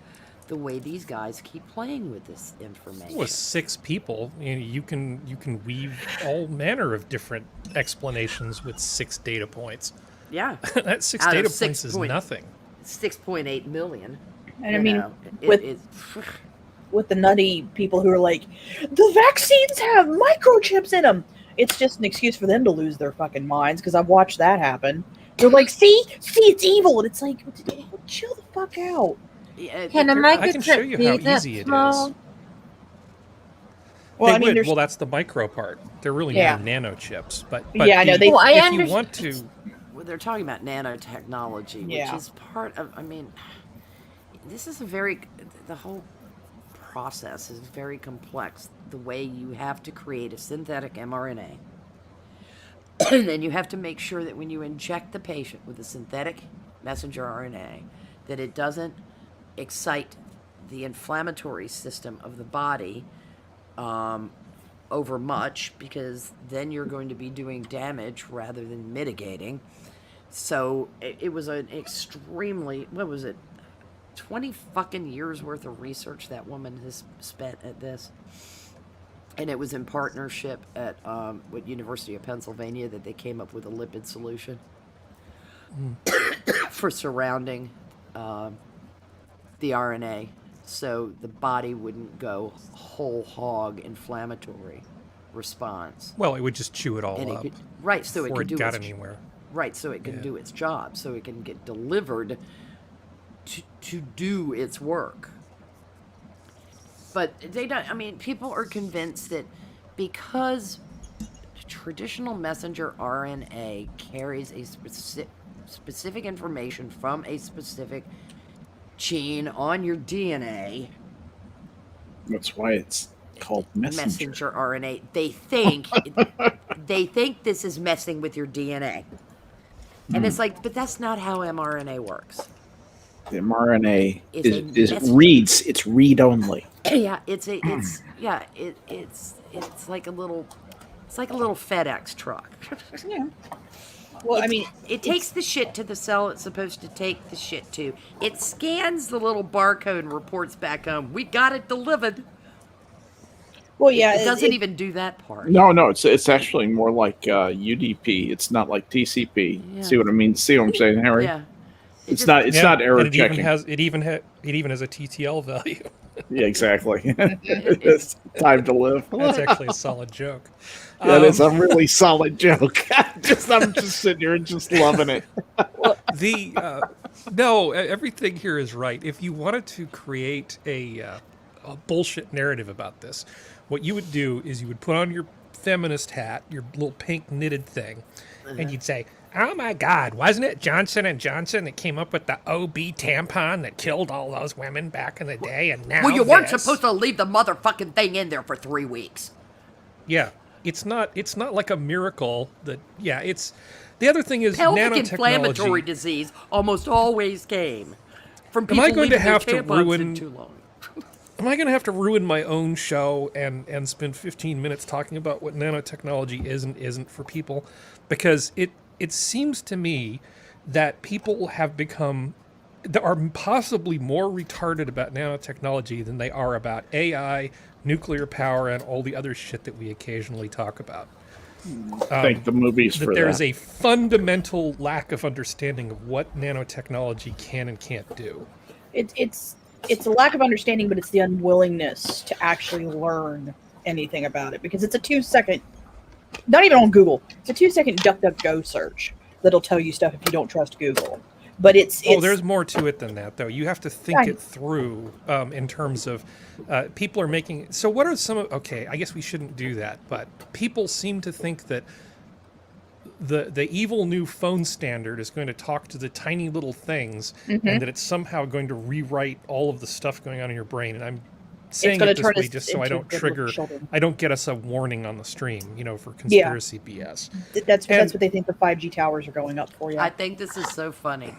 the way these guys keep playing with this information. With 6 people, you can weave all manner of different explanations with 6 data points. Yeah. That 6 Out of data 6 points is point- nothing. 6.8 million. And I mean, it's with the nutty people who are like, the vaccines have microchips in them. It's just an excuse for them to lose their fucking minds, because I've watched that happen. They're like, see, it's evil. And it's like, chill the fuck out. Can a I can show microchip you be how that easy it small? is. Well, They I mean, would. there's Well, that's the micro part. They're really Yeah. more nanochips. But Yeah, I know, the- Well, I if you understand- want to, Well, they're talking about nanotechnology, Yeah. which is part of, this is the whole process is very complex. The way you have to create a synthetic mRNA. And then you have to make sure that when you inject the patient with a synthetic messenger RNA, that it doesn't excite the inflammatory system of the body over much, because then you're going to be doing damage rather than mitigating. So it was an extremely, 20 fucking years worth of research that woman has spent at this. And it was in partnership at University of Pennsylvania that they came up with a lipid solution for surrounding the RNA, so the body wouldn't go whole hog inflammatory response. well, it would just chew it all And it up could, right, so it before could it do got its anywhere. right, so it can Yeah. do its job, so it can get delivered to do its work. But they don't. I mean, people are convinced that because traditional messenger RNA carries a specific information from a specific gene on your DNA, That's why it's called messenger. RNA, they think this is messing with your DNA. And it's like, but that's not how mRNA works. The mRNA It's a is messenger. reads. It's read only. Yeah, it's like a little FedEx truck. yeah. Well, I mean, It takes the shit to the cell it's supposed to take the shit to. It scans the little barcode and reports back home. We got it delivered. well, yeah. It doesn't even do that part. No, it's actually more like UDP. It's not like TCP. Yeah. See what I mean? See what I'm saying, Harry? Yeah. It's not error and it checking. it even has a TTL value. Yeah, exactly. It's time to live. That's actually a solid joke. That is a really solid joke. I'm just sitting here and just loving it. Everything here is right. If you wanted to create a bullshit narrative about this, what you would do is you would put on your feminist hat, your little pink knitted thing, and you'd say, "Oh my God, wasn't it Johnson & Johnson that came up with the OB tampon that killed all those women back in the day?" And now Well, you weren't this." supposed to leave the motherfucking thing in there for 3 weeks. Yeah, it's not like a miracle that. Yeah, it's the other thing is Pelvic nanotechnology. inflammatory disease almost always came from people I going to leaving their have to tampons in ruin- too long. Am I going to have to ruin my own show and spend 15 minutes talking about what nanotechnology is and isn't for people? Because it seems to me that people have become, that are possibly more retarded about nanotechnology than they are about AI, nuclear power, and all the other shit that we occasionally talk about. Thank the movies That for there that. is a fundamental lack of understanding of what nanotechnology can and can't do. It's a lack of understanding, but it's the unwillingness to actually learn anything about it, because it's a 2-second, not even on Google, it's a 2-second DuckDuckGo search that'll tell you stuff if you don't trust Google. But it's there's more to it than that, though. You have to think Right. it through in terms of people are making. So what are some of? Okay, I guess we shouldn't do that, but people seem to think that the evil new phone standard is going to talk to the tiny little things, and that it's somehow going to rewrite all of the stuff going on in your brain. And I'm saying gonna it this turn way us just so I into don't good trigger. little children. I don't get us a warning on the stream, for conspiracy BS. that's And- what they think the 5G towers are going up for. Yeah. I think this is so funny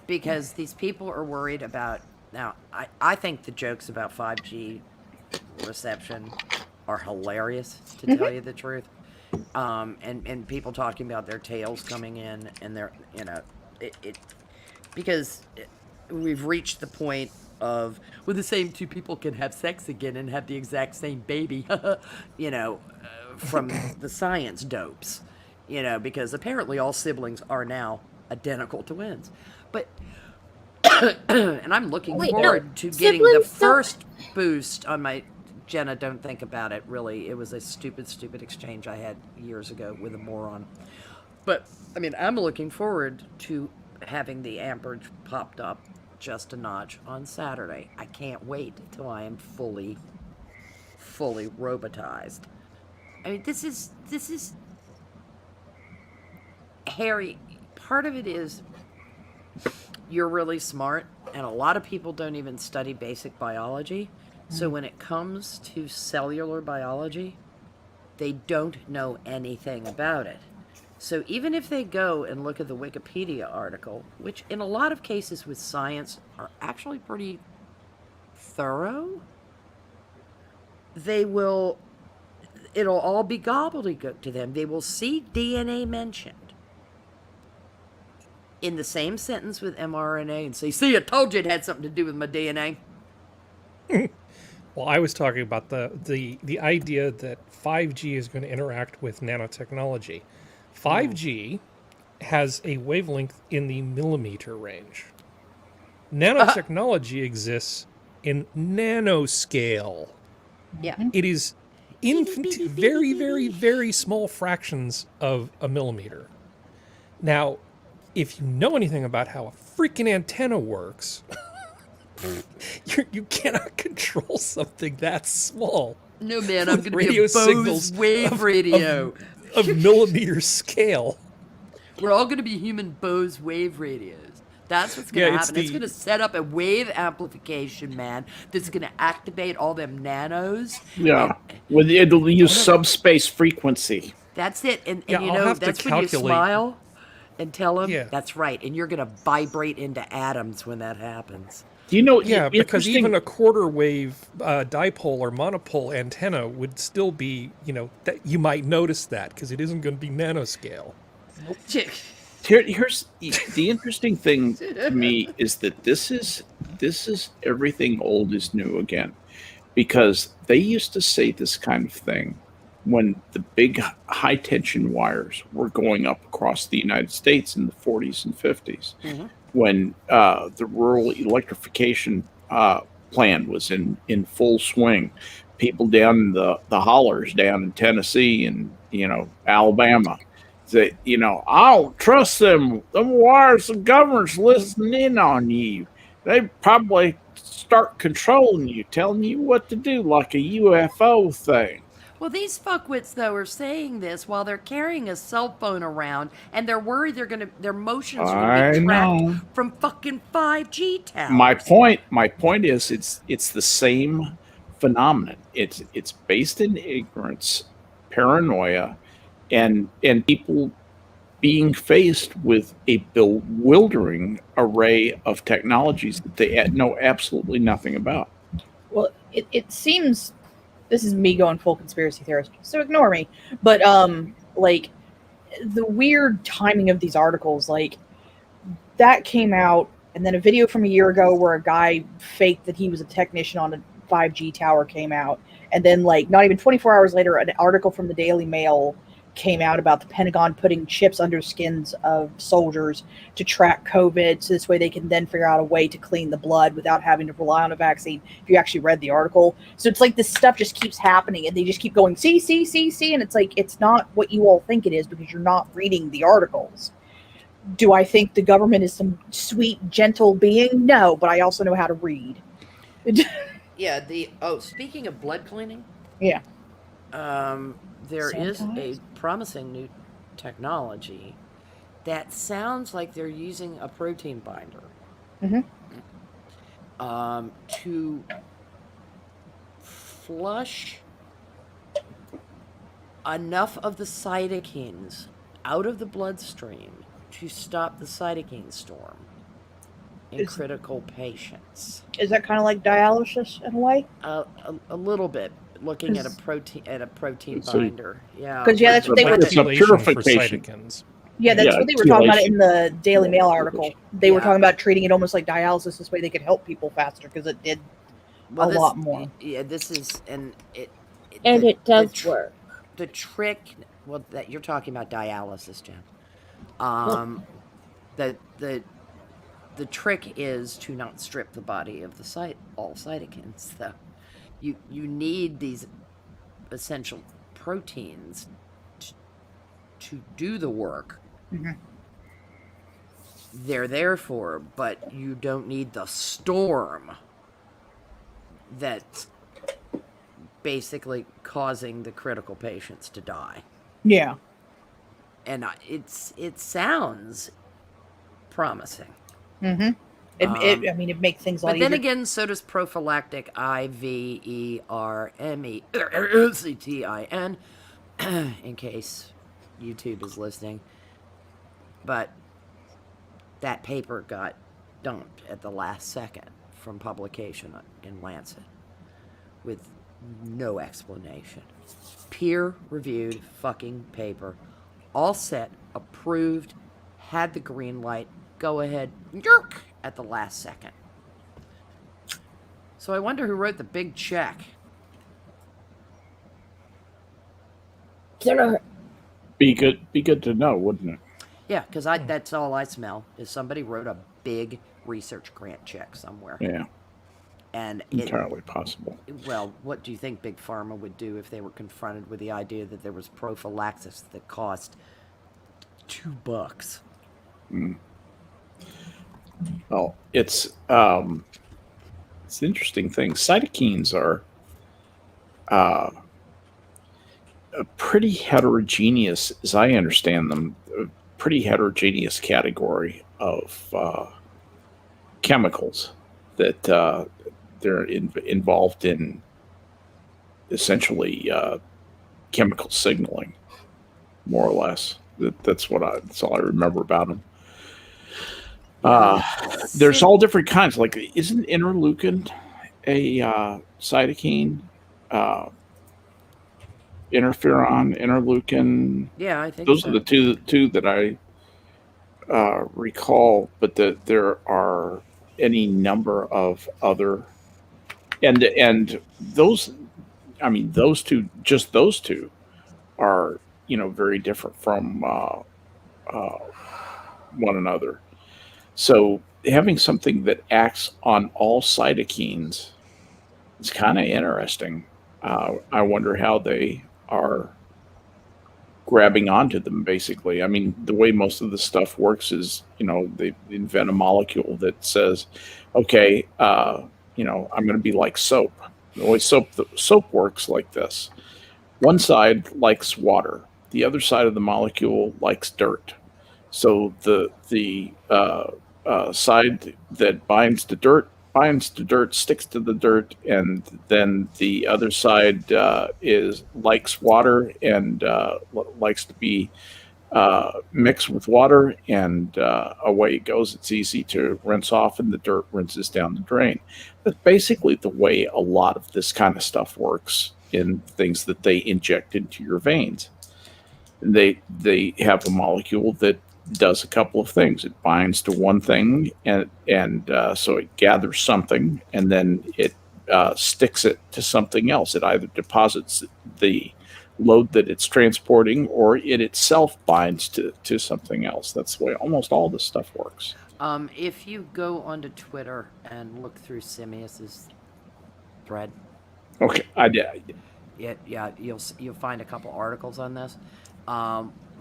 because these people are worried about. Now, I think the jokes about 5G reception are hilarious, to tell you the truth. And people talking about their tails coming in, and they're, because we've reached the point of, well, the same two people can have sex again and have the exact same baby, from the science dopes, because apparently all siblings are now identical twins. But, and I'm looking forward to getting the first boost on my, Jenna, don't think about it, really. It was a stupid exchange I had years ago with a moron. But, I mean, I'm looking forward to having the amperage popped up just a notch on Saturday. I can't wait till I am fully robotized. I mean, this is Harry, part of it is you're really smart, and a lot of people don't even study basic biology. So when it comes to cellular biology, they don't know anything about it. So even if they go and look at the Wikipedia article, which in a lot of cases with science are actually pretty thorough, it'll all be gobbledygook to them. They will see DNA mentioned in the same sentence with mRNA and say, see, I told you it had something to do with my DNA. Well, I was talking about the idea that 5G is going to interact with nanotechnology. 5G has a wavelength in the millimeter range. Nanotechnology exists in nanoscale. Yeah. It is very, very, very small fractions of a millimeter. Now, if you know anything about how a freaking antenna works, you cannot control something that small. No, man, I'm going to be Radio a signals Bose wave radio. Of millimeter scale. We're all going to be human Bose wave radios. That's what's going to happen. It's going to set up a wave amplification, man, that's going to activate all them nanos. Yeah, it'll use subspace frequency. That's it. And Yeah, you I'll know, have to that's when you calculate. smile and tell them, Yeah. that's right. And you're going to vibrate into atoms when that happens. You know, Yeah, because interesting- even a quarter wave dipole or monopole antenna would still be, that you might notice that because it isn't going to be nanoscale. Here's the interesting thing to me is that this is everything old is new again, because they used to say this kind of thing when the big high tension wires were going up across the United States in the 40s and 50s. Mm-hmm. When the rural electrification plan was in full swing, people down in the hollers down in Tennessee and Alabama, say, I don't trust them wires. The government's listening in on you. They probably start controlling you, telling you what to do, like a UFO thing. Well, these fuckwits, though, are saying this while they're carrying a cell phone around, and they're worried their motions are going to be tracked from fucking 5G towers. My point is, it's the same phenomenon. It's based in ignorance, paranoia, and people being faced with a bewildering array of technologies that they know absolutely nothing about. Well, it seems, this is me going full conspiracy theorist, so ignore me. But like the weird timing of these articles, like that came out, and then a video from a year ago where a guy faked that he was a technician on a 5G tower came out, and then like not even 24 hours later, an article from the Daily Mail came out about the Pentagon putting chips under skins of soldiers to track COVID, so this way they can then figure out a way to clean the blood without having to rely on a vaccine, if you actually read the article. So it's like this stuff just keeps happening, and they just keep going, see, and it's like, it's not what you all think it is because you're not reading the articles. Do I think the government is some sweet, gentle being? No, but I also know how to read. Yeah, speaking of blood cleaning. Yeah. There is a promising new technology that sounds like they're using a protein binder to flush enough of the cytokines out of the bloodstream to stop the cytokine storm. in critical patients. Is that kind of like dialysis in a way? A little bit. Looking at a protein So- binder. Yeah. 'Cause, yeah, that's what they were- It's a Manipulation for purification. cytokines. Yeah, that's Yeah, what they were talking about chelation. in the Daily Mail article. They were Yeah. talking about treating it almost like dialysis. This way they could help people faster because it did a lot more. Yeah, this is And it does work. The trick, well, that you're talking about dialysis, Jen. The trick is to not strip the body of all cytokines, though. You need these essential proteins to do the work. Mm-hmm. They're there for, but you don't need the storm that's basically causing the critical patients to die. Yeah. And it sounds promising. Mm-hmm. I mean, it makes things a lot But then easier. again, so does prophylactic IVERMECTIN, in case YouTube is listening. But that paper got dumped at the last second from publication in Lancet with no explanation. Peer-reviewed fucking paper, all set, approved, had the green light, go ahead, yerk, at the last second. So I wonder who wrote the big check. Be good to know, wouldn't it? Yeah, because that's all I smell is somebody wrote a big research grant check somewhere. Yeah, And entirely possible. well, what do you think Big Pharma would do if they were confronted with the idea that there was prophylaxis that cost $2? Well, it's an interesting thing. Cytokines are a pretty heterogeneous, as I understand them, a pretty heterogeneous category of chemicals that they're involved in, essentially chemical signaling, more or less. That's all I remember about them. There's all different kinds. Like, isn't interleukin a cytokine? Interferon, interleukin. Yeah, I think Those so. are the two that I recall. But there are any number of other, and those. I mean, those two are very different from one another. So having something that acts on all cytokines is kind of interesting. I wonder how they are grabbing onto them, basically. I mean, the way most of the stuff works is, they invent a molecule that says, okay, I'm going to be like soap. The way soap works like this. One side likes water. The other side of the molecule likes dirt. So the side that binds to dirt, sticks to the dirt, and then the other side likes water and likes to be mixed with water, and away it goes. It's easy to rinse off, and the dirt rinses down the drain. That's basically the way a lot of this kind of stuff works in things that they inject into your veins. They have a molecule that does a couple of things. It binds to one thing, and so it gathers something, and then it sticks it to something else. It either deposits the load that it's transporting, or it itself binds to something else. That's the way almost all this stuff works. If you go onto Twitter and look through Simius's thread, Okay, I did. yeah, you'll find a couple articles on this.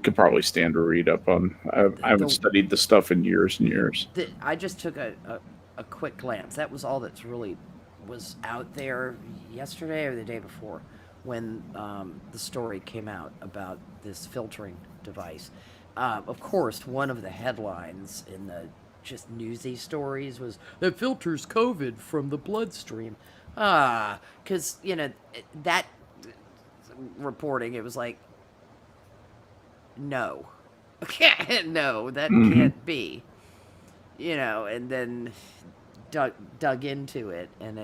Could probably stand to read up on. I haven't studied this stuff in years and years. I just took a quick glance. That was all that's really was out there yesterday or the day before when the story came out about this filtering device. Of course, one of the headlines in the just newsy stories was, "That filters COVID from the bloodstream." Because, that reporting, it was like, no. No, that can't be. and then dug into it, and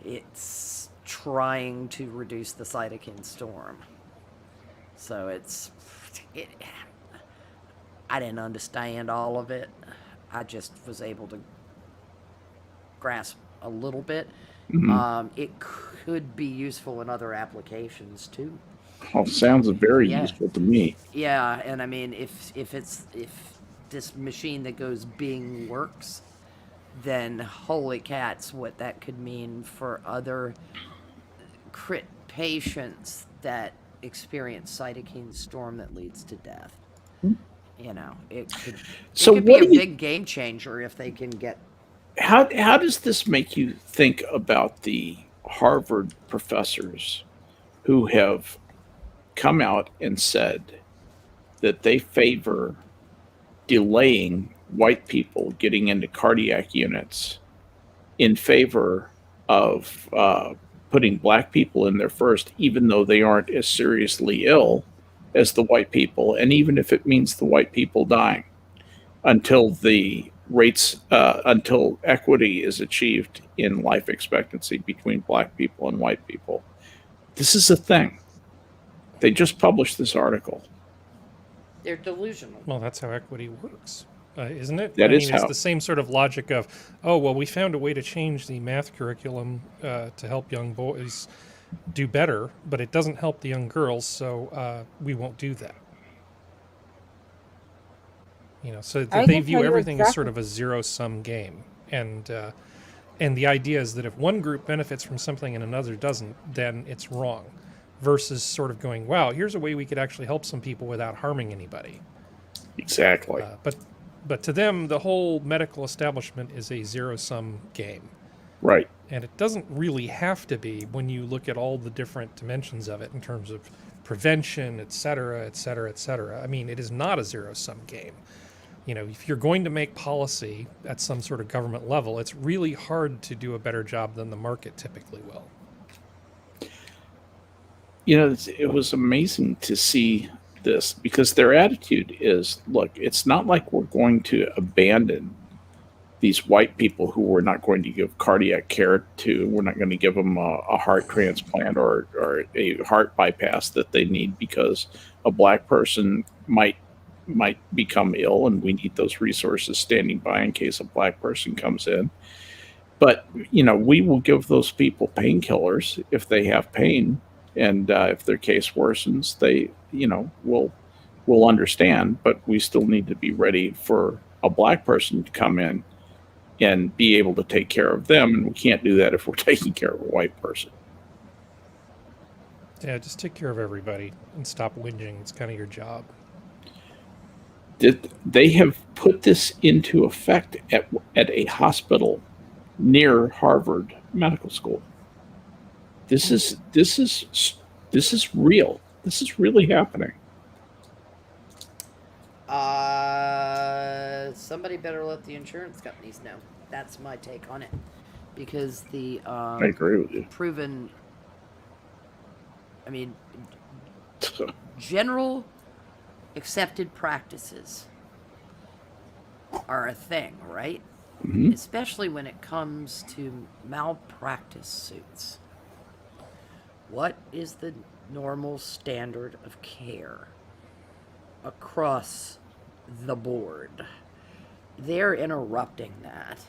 it's trying to reduce the cytokine storm. So I didn't understand all of it. I just was able to grasp a little bit. It could be useful in other applications too. Oh, sounds very useful to me. Yeah, and I mean, if this machine that goes Bing works, then holy cats, what that could mean for other crit patients that experience cytokine storm that leads to death. It could be a big game changer if they can get. How does this make you think about the Harvard professors who have come out and said that they favor delaying white people getting into cardiac units in favor of putting black people in there first, even though they aren't as seriously ill as the white people, and even if it means the white people dying, until the rates, until equity is achieved in life expectancy between black people and white people. This is a thing. They just published this article. They're delusional. Well, that's how equity works, isn't it? It's the same sort of logic of, we found a way to change the math curriculum to help young boys do better, but it doesn't help the young girls, so we won't do that. So they view everything as sort of a zero-sum game, and the idea is that if one group benefits from something and another doesn't, then it's wrong. Versus sort of going, wow, here's a way we could actually help some people without harming anybody. Exactly. But to them, the whole medical establishment is a zero-sum game. Right. And it doesn't really have to be when you look at all the different dimensions of it in terms of prevention, et cetera, et cetera, et cetera. I mean, it is not a zero-sum game. If you're going to make policy at some sort of government level, it's really hard to do a better job than the market typically will. It was amazing to see this, because their attitude is, look, it's not like we're going to abandon these white people who we're not going to give cardiac care to. We're not going to give them a heart transplant or a heart bypass that they need because a black person might become ill, and we need those resources standing by in case a black person comes in. But, we will give those people painkillers if they have pain. And if their case worsens, they, will understand, but we still need to be ready for a black person to come in and be able to take care of them. And we can't do that if we're taking care of a white person. Yeah, just take care of everybody and stop whinging. It's kind of your job. They have put this into effect at a hospital near Harvard Medical School. This is real. This is really happening. Somebody better let the insurance companies know. That's my take on it, because I agree with you. Proven. I mean, general accepted practices are a thing, right? Mm-hmm. Especially when it comes to malpractice suits. What is the normal standard of care across the board? They're interrupting that,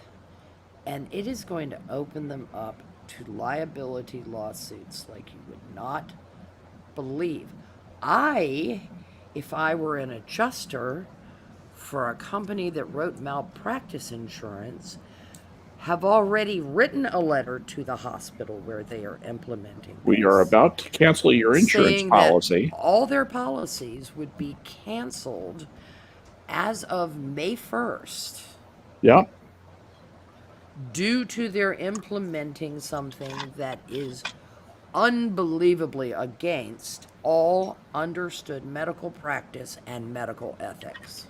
and it is going to open them up to liability lawsuits like you would not believe. If I were an adjuster for a company that wrote malpractice insurance, have already written a letter to the hospital where they are implementing this, We are about to cancel your insurance policy. All their policies would be canceled as of May 1st. Yeah. Due to their implementing something that is unbelievably against all understood medical practice and medical ethics.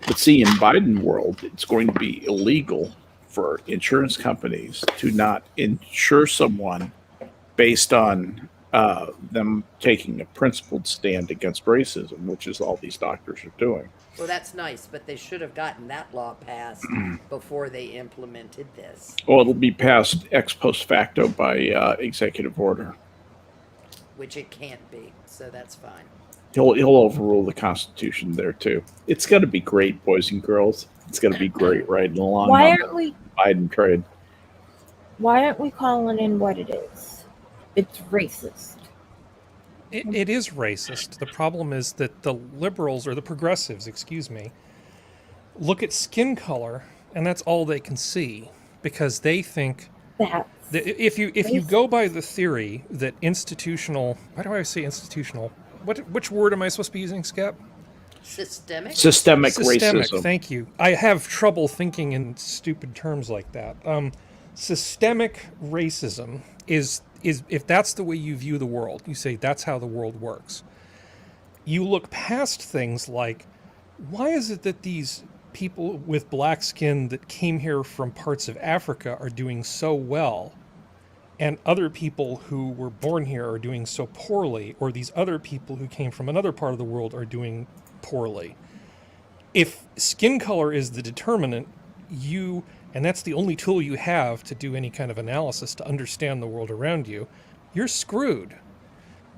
But see, in Biden world, it's going to be illegal for insurance companies to not insure someone based on them taking a principled stand against racism, which is all these doctors are doing. Well, that's nice, but they should have gotten that law passed before they implemented this. Well, it'll be passed ex post facto by executive order. Which it can't be, so that's fine. He'll overrule the Constitution there too. It's going to be great, boys and girls. It's going to be great riding along Why on aren't we? Biden trade. Why aren't we calling in what it is? It's racist. It is racist. The problem is that the liberals, or the progressives, excuse me, look at skin color, and that's all they can see, because they think That's that if you go by the theory that institutional, why do I say institutional? Which word am I supposed to be using, Skep? Systemic Racism. Thank you. I have trouble thinking in stupid terms like that. Systemic racism is if that's the way you view the world, you say that's how the world works. You look past things like, why is it that these people with black skin that came here from parts of Africa are doing so well, and other people who were born here are doing so poorly, or these other people who came from another part of the world are doing poorly? If skin color is the determinant, and that's the only tool you have to do any kind of analysis to understand the world around you, you're screwed.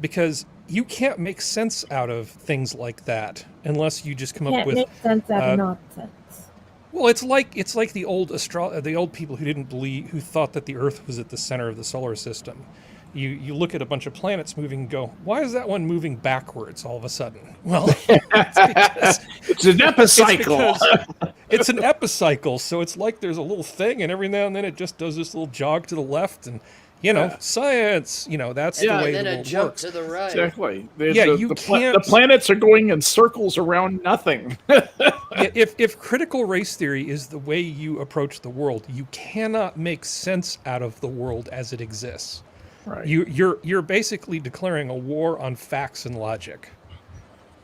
Because you can't make sense out of things like that unless you just come up with... Can't make sense out of nonsense. Well, it's like the old people who thought that the Earth was at the center of the solar system. You look at a bunch of planets moving and go, why is that one moving backwards all of a sudden? Well, it's an epicycle. It's an epicycle, so it's like there's a little thing, and every now and then it just does this little jog to the left, and science. That's the way then the a world jump works. to the right. Exactly. You can't. The planets are going in circles around nothing. If critical race theory is the way you approach the world, you cannot make sense out of the world as it exists. Right. You're basically declaring a war on facts and logic.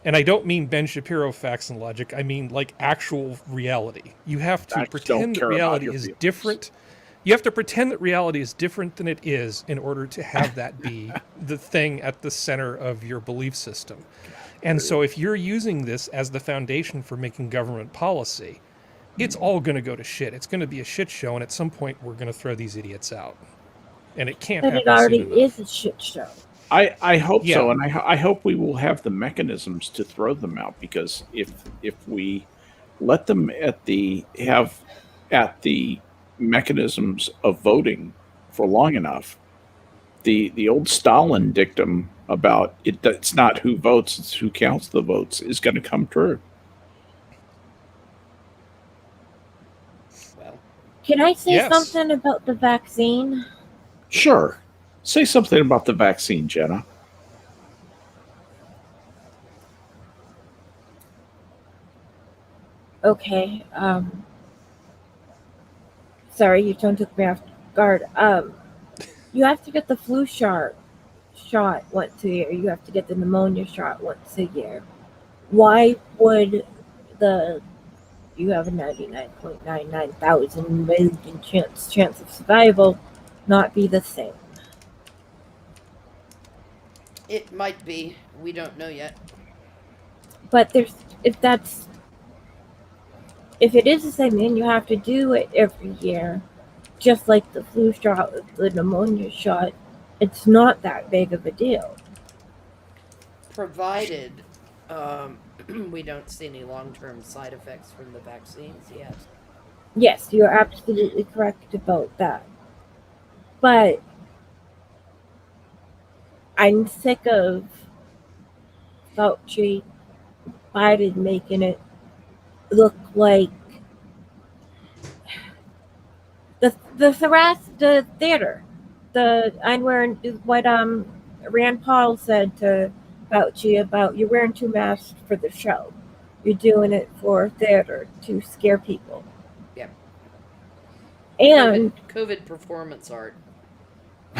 And I don't mean Ben Shapiro facts and logic. I mean like actual reality. You have to pretend that reality is different. You have to pretend that reality is different than it is in order to have that be the thing at the center of your belief system. And so if you're using this as the foundation for making government policy, it's all going to go to shit. It's going to be a shit show, and at some point we're going to throw these idiots out. And it can't happen. But it already soon enough. is a shit show. I hope so, and I hope we will have the mechanisms to throw them out, because if we let them at the mechanisms of voting for long enough, the old Stalin dictum about it's not who votes, it's who counts the votes is going to come true. Well, Can I say Yes. something about the vaccine? Sure. Say something about the vaccine, Jenna. Okay. Sorry, you took me off guard. You have to get the flu shot once a year. You have to get the pneumonia shot once a year. Why would you have a 99.99 million chance of survival not be the same? it might be. We don't know yet. But if it is the same, then you have to do it every year, just like the flu shot, the pneumonia shot. It's not that big of a deal. Provided we don't see any long-term side effects from the vaccines yet. Yes, you're absolutely correct about that. But I'm sick of Fauci, Biden making it look like the theater. I'm wearing what Rand Paul said to Fauci about you're wearing 2 masks for the show. You're doing it for theater to scare people. Yep. And COVID performance art.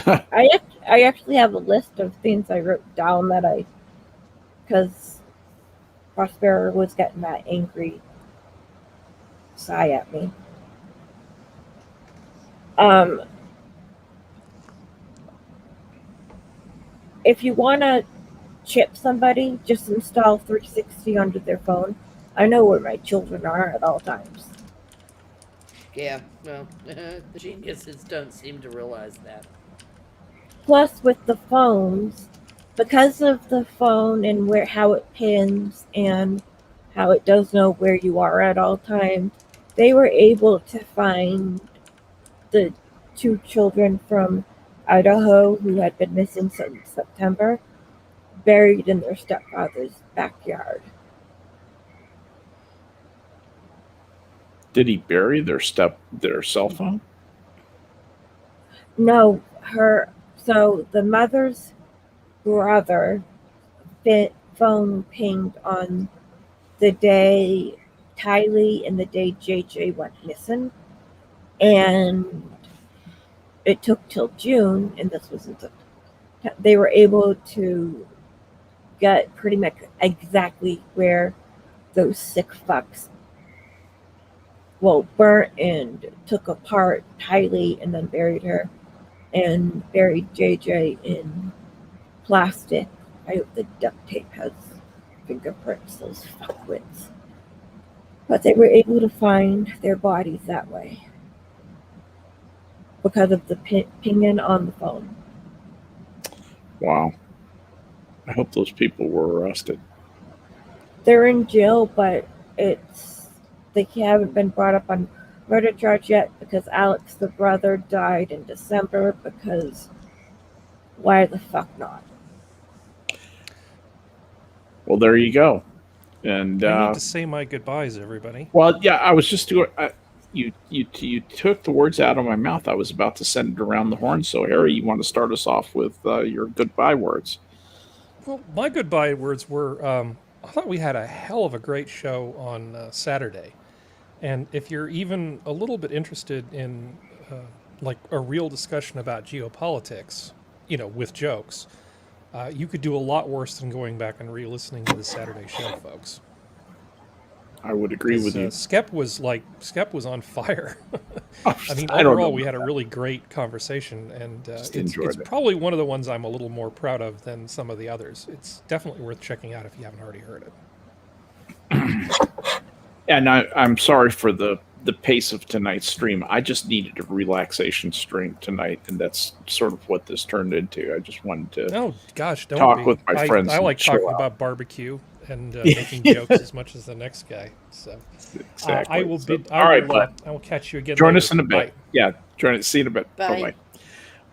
I actually have a list of things I wrote down because Prospero was getting that angry sigh at me. if you want to chip somebody, just install 360 onto their phone. I know where my children are at all times. Yeah, well, the geniuses don't seem to realize that. Plus, with the phones, because of the phone and how it pins and how it does know where you are at all times, they were able to find the 2 children from Idaho who had been missing since September, buried in their stepfather's backyard. Did he bury their cell phone? No, so the mother's brother phone pinged on the day Tylee and the day JJ went missing, and it took till June, and this was in September. They were able to get pretty much exactly where those sick fucks burnt and took apart Tylee and then buried her, and buried JJ in plastic. I hope the duct tape has fingerprints, those fuckwits. But they were able to find their bodies that way because of the pinging on the phone. Wow. I hope those people were arrested. They're in jail, but they haven't been brought up on murder charge yet because Alex, the brother, died in December because why the fuck not? Well, there you go. And I need to say my goodbyes, everybody. well, yeah, I was just doing. You took the words out of my mouth. I was about to send it around the horn. So, Harry, you want to start us off with your goodbye words? Well, my goodbye words were, I thought we had a hell of a great show on Saturday. And if you're even a little bit interested in like a real discussion about geopolitics, with jokes, you could do a lot worse than going back and re-listening to the Saturday show, folks. I would agree with you. Skep was on fire. I mean, I don't overall, know we had a about really great conversation, and it's enjoyed it. probably one of the ones I'm a little more proud of than some of the others. It's definitely worth checking out if you haven't already heard it. And I'm sorry for the pace of tonight's stream. I just needed a relaxation stream tonight, and that's sort of what this turned into. I just wanted to Oh gosh, don't talk be. with my friends. I and like chill talking out. about barbecue and making jokes as much as the next guy. So Exactly. I will So, be. all right, bud. I will catch you again. Join later. us in a bit. Bye. Yeah, join us. See you in a bit. Bye. Bye-bye.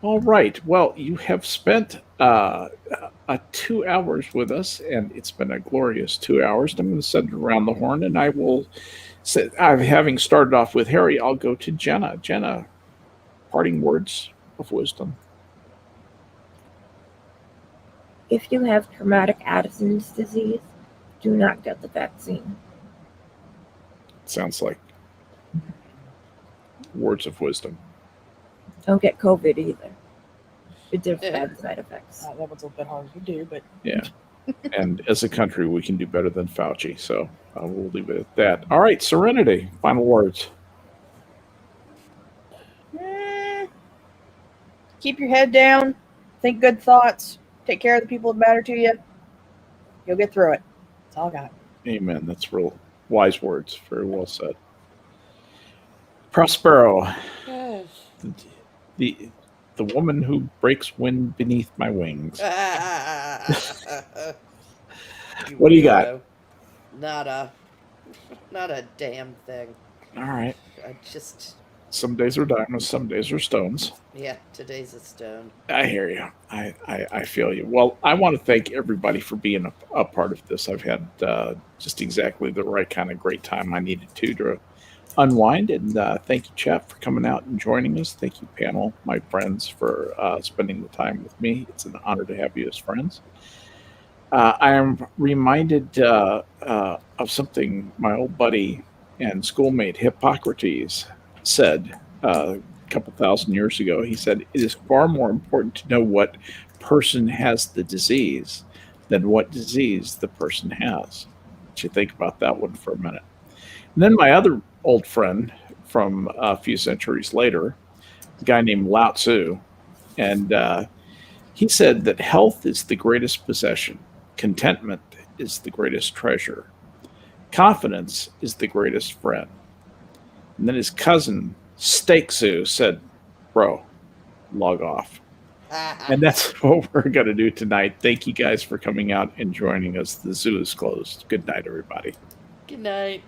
All right. Well, you have spent 2 hours with us, and it's been a glorious 2 hours. I'm going to send it around the horn, and I will say, having started off with Harry, I'll go to Jenna. Jenna, parting words of wisdom. If you have traumatic Addison's disease, do not get the vaccine. Sounds like words of wisdom. Don't get COVID either. It has bad side effects. That one's a little bit harder to do, but Yeah. And as a country, we can do better than Fauci. So we'll leave it at that. All right, Serenity, final words. keep your head down, think good thoughts, take care of the people that matter to you. You'll get through it. That's all I got. Amen. That's real wise words. Very well said. Prospero, Yes. the woman who breaks wind beneath my wings. What do you got? weirdo. Not a damn thing. All right. I just, Some days are diamonds, some days are stones. yeah, today's a stone. I hear you. I feel you. Well, I want to thank everybody for being a part of this. I've had just exactly the right kind of great time I needed to unwind. And thank you, chat, for coming out and joining us. Thank you, panel, my friends, for spending the time with me. It's an honor to have you as friends. I am reminded of something my old buddy and schoolmate Hippocrates said a couple thousand years ago. He said, "It is far more important to know what person has the disease than what disease the person has." Let you think about that one for a minute. And then my other old friend from a few centuries later, a guy named Lao Tzu, and He said that health is the greatest possession, contentment is the greatest treasure, confidence is the greatest friend. And then his cousin, Steaksu, said, bro, log off. And that's what we're going to do tonight. Thank you guys for coming out and joining us. The zoo is closed. Good night, everybody. Good night.